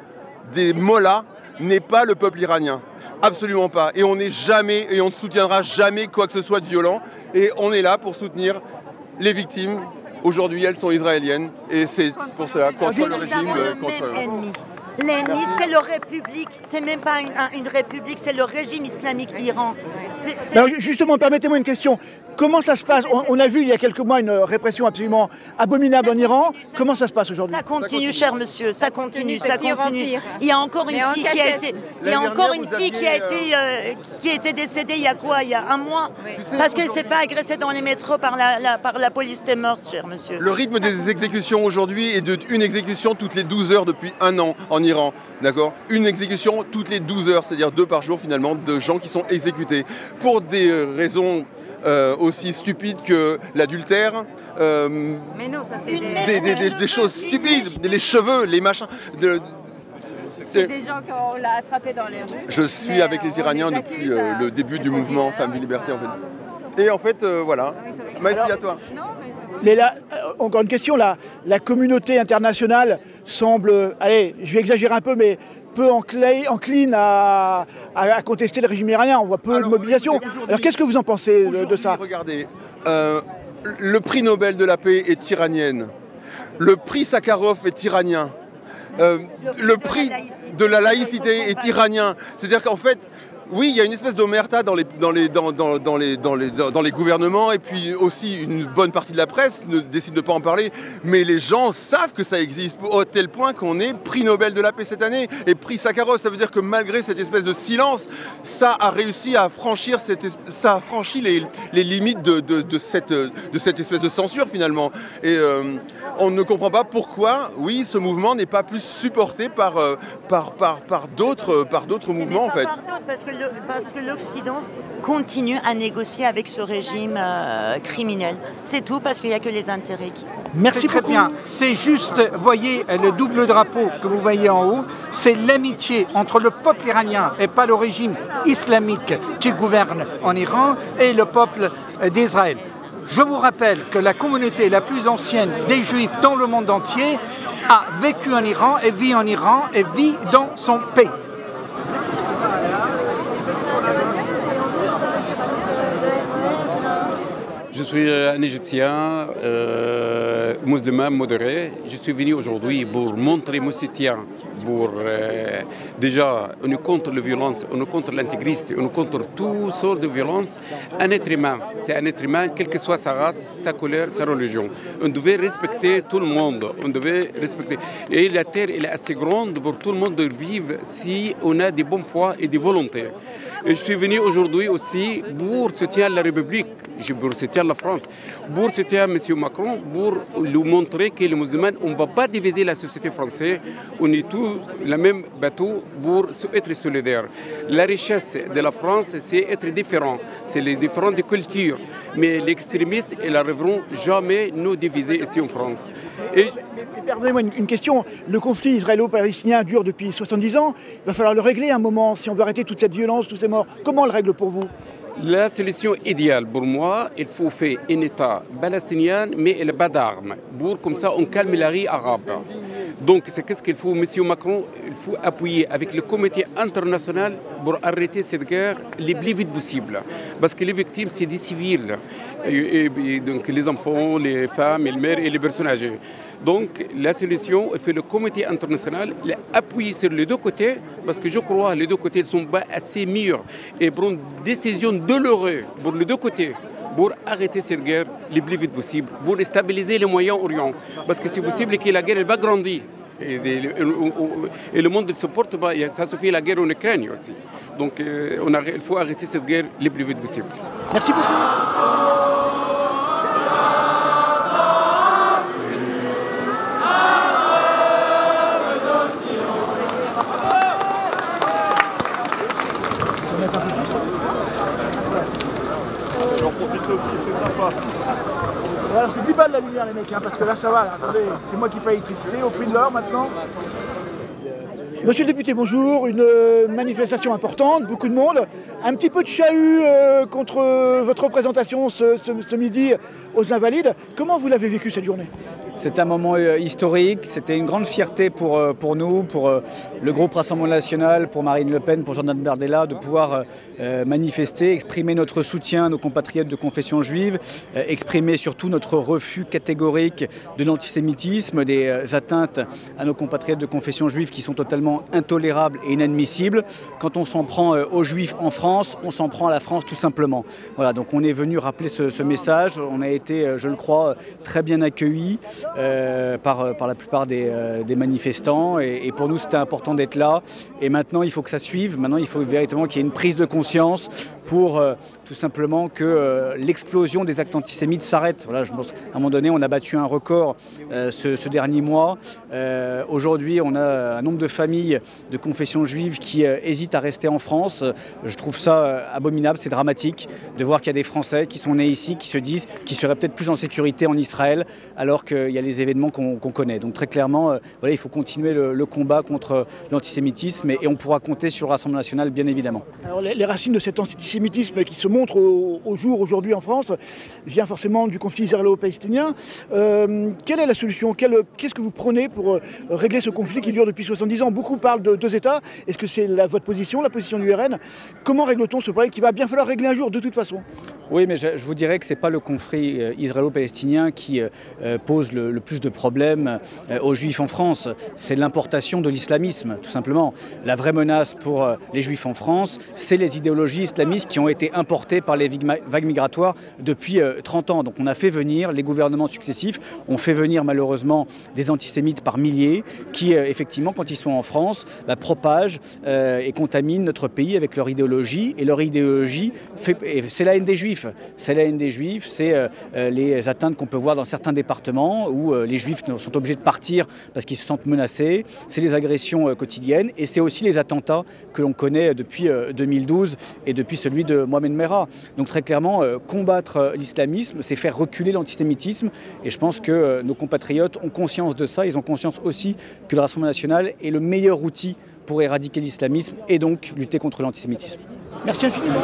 des mollahs n'est pas le peuple iranien. Absolument pas. Et on n'est jamais, et on ne soutiendra jamais quoi que ce soit de violent. Et on est là pour soutenir les victimes. Aujourd'hui, elles sont israéliennes. Et c'est pour cela, contre le régime, L'ennemi, c'est la République, c'est même pas une république, c'est le régime islamique d'Iran. Alors justement, permettez-moi une question. Comment ça se passe? On a vu il y a quelques mois une répression absolument abominable en Iran. Comment ça se passe aujourd'hui? Ça continue, cher monsieur, ça continue, ça continue. Il y a encore une fille qui a été, qui a été décédée il y a quoi? Il y a 1 mois, parce qu'elle s'est fait agresser dans les métros par la police des mœurs, cher monsieur. Le rythme des exécutions aujourd'hui est d'une exécution toutes les 12 heures depuis 1 an en Iran. Iran, d'accord? Une exécution toutes les 12 heures, c'est-à-dire 2 par jour finalement, de gens qui sont exécutés pour des raisons aussi stupides que l'adultère, des choses stupides, les cheveux, les machins. C'est des gens qu'on l'a attrapé dans les rues. Je suis avec les Iraniens depuis le début du mouvement Femmes Vie Liberté en fait. Et en fait, voilà. Maïfi, à toi. Mais là, encore une question, la communauté internationale semble, allez, je vais exagérer un peu, mais peu encline à contester le régime iranien. On voit peu de mobilisation. Alors qu'est-ce que vous en pensez de ça? Regardez, le prix Nobel de la paix est iranien. Le prix Sakharov est iranien. Le prix de la laïcité est iranien. C'est-à-dire qu'en fait, oui, il y a une espèce d'omerta dans les gouvernements, et puis aussi une bonne partie de la presse décide de ne pas en parler, mais les gens savent que ça existe, au tel point qu'on est prix Nobel de la paix cette année, et prix Sakharov. Ça veut dire que malgré cette espèce de silence, ça a réussi à franchir, ça a franchi les limites de cette espèce de censure finalement. Et on ne comprend pas pourquoi, oui, ce mouvement n'est pas plus supporté par d'autres mouvements en fait. Parce que l'Occident continue à négocier avec ce régime criminel. C'est tout, parce qu'il n'y a que les intérêts qui... Merci très bien. C'est juste, voyez, le double drapeau que vous voyez en haut, c'est l'amitié entre le peuple iranien et pas le régime islamique qui gouverne en Iran et le peuple d'Israël. Je vous rappelle que la communauté la plus ancienne des Juifs dans le monde entier a vécu en Iran et vit dans son pays. Je suis un Égyptien musulman modéré. Je suis venu aujourd'hui pour montrer mon soutien. Déjà, on est contre la violence, on est contre l'intégrisme, on est contre toutes sortes de violences. Un être humain, c'est un être humain, quelle que soit sa race, sa couleur, sa religion. On devait respecter tout le monde. On devait respecter. Et la terre, elle est assez grande pour tout le monde de vivre si on a des bonnes foi et des volontés. Et je suis venu aujourd'hui aussi pour soutenir la République, pour soutenir la France, pour soutenir M. Macron, pour lui montrer que les musulmans, on ne va pas diviser la société française, on est tous le même bateau pour être solidaires. La richesse de la France, c'est être différent, c'est les différentes cultures, mais les extrémistes, ils n'arriveront jamais nous diviser ici en France. Pardonnez-moi une question, le conflit israélo-palestinien dure depuis 70 ans, il va falloir le régler à un moment, si on veut arrêter toute cette violence, tous ces morts. Comment on le règle pour vous? La solution idéale pour moi, il faut faire un État palestinien, mais il n'a pas d'armes. Comme ça, on calme la rue arabe. Donc, c'est qu'est-ce qu'il faut, M. Macron? Il faut appuyer avec le comité international pour arrêter cette guerre le plus vite possible. Parce que les victimes, c'est des civils. Donc, les enfants, les femmes, les mères et les personnes âgées. Donc, la solution, il faut le comité international appuyer sur les deux côtés, parce que je crois que les deux côtés ne sont pas assez mûrs et prendre des décisions douloureuses pour les deux côtés, pour arrêter cette guerre le plus vite possible, pour stabiliser le Moyen-Orient. Parce que c'est possible que la guerre elle va grandir. Et le monde ne supporte pas. Ça se fait la guerre en Ukraine aussi. Donc, il faut arrêter cette guerre le plus vite possible. Merci beaucoup. J'en profite aussi, c'est sympa. Alors c'est plus bas de la lumière les mecs, parce que là ça va, là. Attendez, c'est moi qui paye l'électricité au prix de l'heure maintenant. Monsieur le député, bonjour. Une manifestation importante, beaucoup de monde. Un petit peu de chahut contre votre représentation ce midi aux Invalides. Comment vous l'avez vécu cette journée? C'est un moment historique, c'était une grande fierté pour nous, pour le groupe Rassemblement National, pour Marine Le Pen, pour Jordan Bardella, de pouvoir manifester, exprimer notre soutien à nos compatriotes de confession juive, exprimer surtout notre refus catégorique de l'antisémitisme, des atteintes à nos compatriotes de confession juive qui sont totalement intolérables et inadmissibles. Quand on s'en prend aux juifs en France, on s'en prend à la France tout simplement. Voilà, donc on est venu rappeler ce message, on a été, je le crois, très bien accueillis. Par la plupart des manifestants et pour nous c'était important d'être là et maintenant il faut que ça suive, maintenant il faut véritablement qu'il y ait une prise de conscience pour tout simplement que l'explosion des actes antisémites s'arrête. Voilà, je pense qu'à un moment donné, on a battu un record ce dernier mois. Aujourd'hui, on a un nombre de familles de confession juive qui hésitent à rester en France. Je trouve ça abominable, c'est dramatique de voir qu'il y a des Français qui sont nés ici, qui se disent qu'ils seraient peut-être plus en sécurité en Israël, alors qu'il y a les événements qu'on connaît. Donc très clairement, voilà, il faut continuer le combat contre l'antisémitisme et on pourra compter sur le Rassemblement national, bien évidemment. Alors, les racines de cet antisémitisme qui se montre au jour aujourd'hui en France vient forcément du conflit israélo-palestinien. Quelle est la solution? Qu'est-ce que vous prenez pour régler ce conflit qui dure depuis 70 ans? Beaucoup parlent de 2 États. Est-ce que c'est votre position, la position du RN? Comment règle-t-on ce problème qui va bien falloir régler un jour de toute façon? Oui, mais je vous dirais que ce n'est pas le conflit israélo-palestinien qui pose le plus de problèmes aux Juifs en France. C'est l'importation de l'islamisme, tout simplement. La vraie menace pour les Juifs en France, c'est les idéologies islamistes qui ont été importées par les vagues migratoires depuis 30 ans. Donc on a fait venir, les gouvernements successifs ont fait venir malheureusement des antisémites par milliers qui, effectivement, quand ils sont en France, propagent et contaminent notre pays avec leur idéologie. Et leur idéologie, c'est la haine des Juifs. C'est la haine des Juifs, c'est les atteintes qu'on peut voir dans certains départements où les Juifs sont obligés de partir parce qu'ils se sentent menacés. C'est les agressions quotidiennes et c'est aussi les attentats que l'on connaît depuis 2012 et depuis celui de Mohamed Merah. Donc très clairement, combattre l'islamisme, c'est faire reculer l'antisémitisme et je pense que nos compatriotes ont conscience de ça. Ils ont conscience aussi que le Rassemblement national est le meilleur outil pour éradiquer l'islamisme et donc lutter contre l'antisémitisme. Merci infiniment.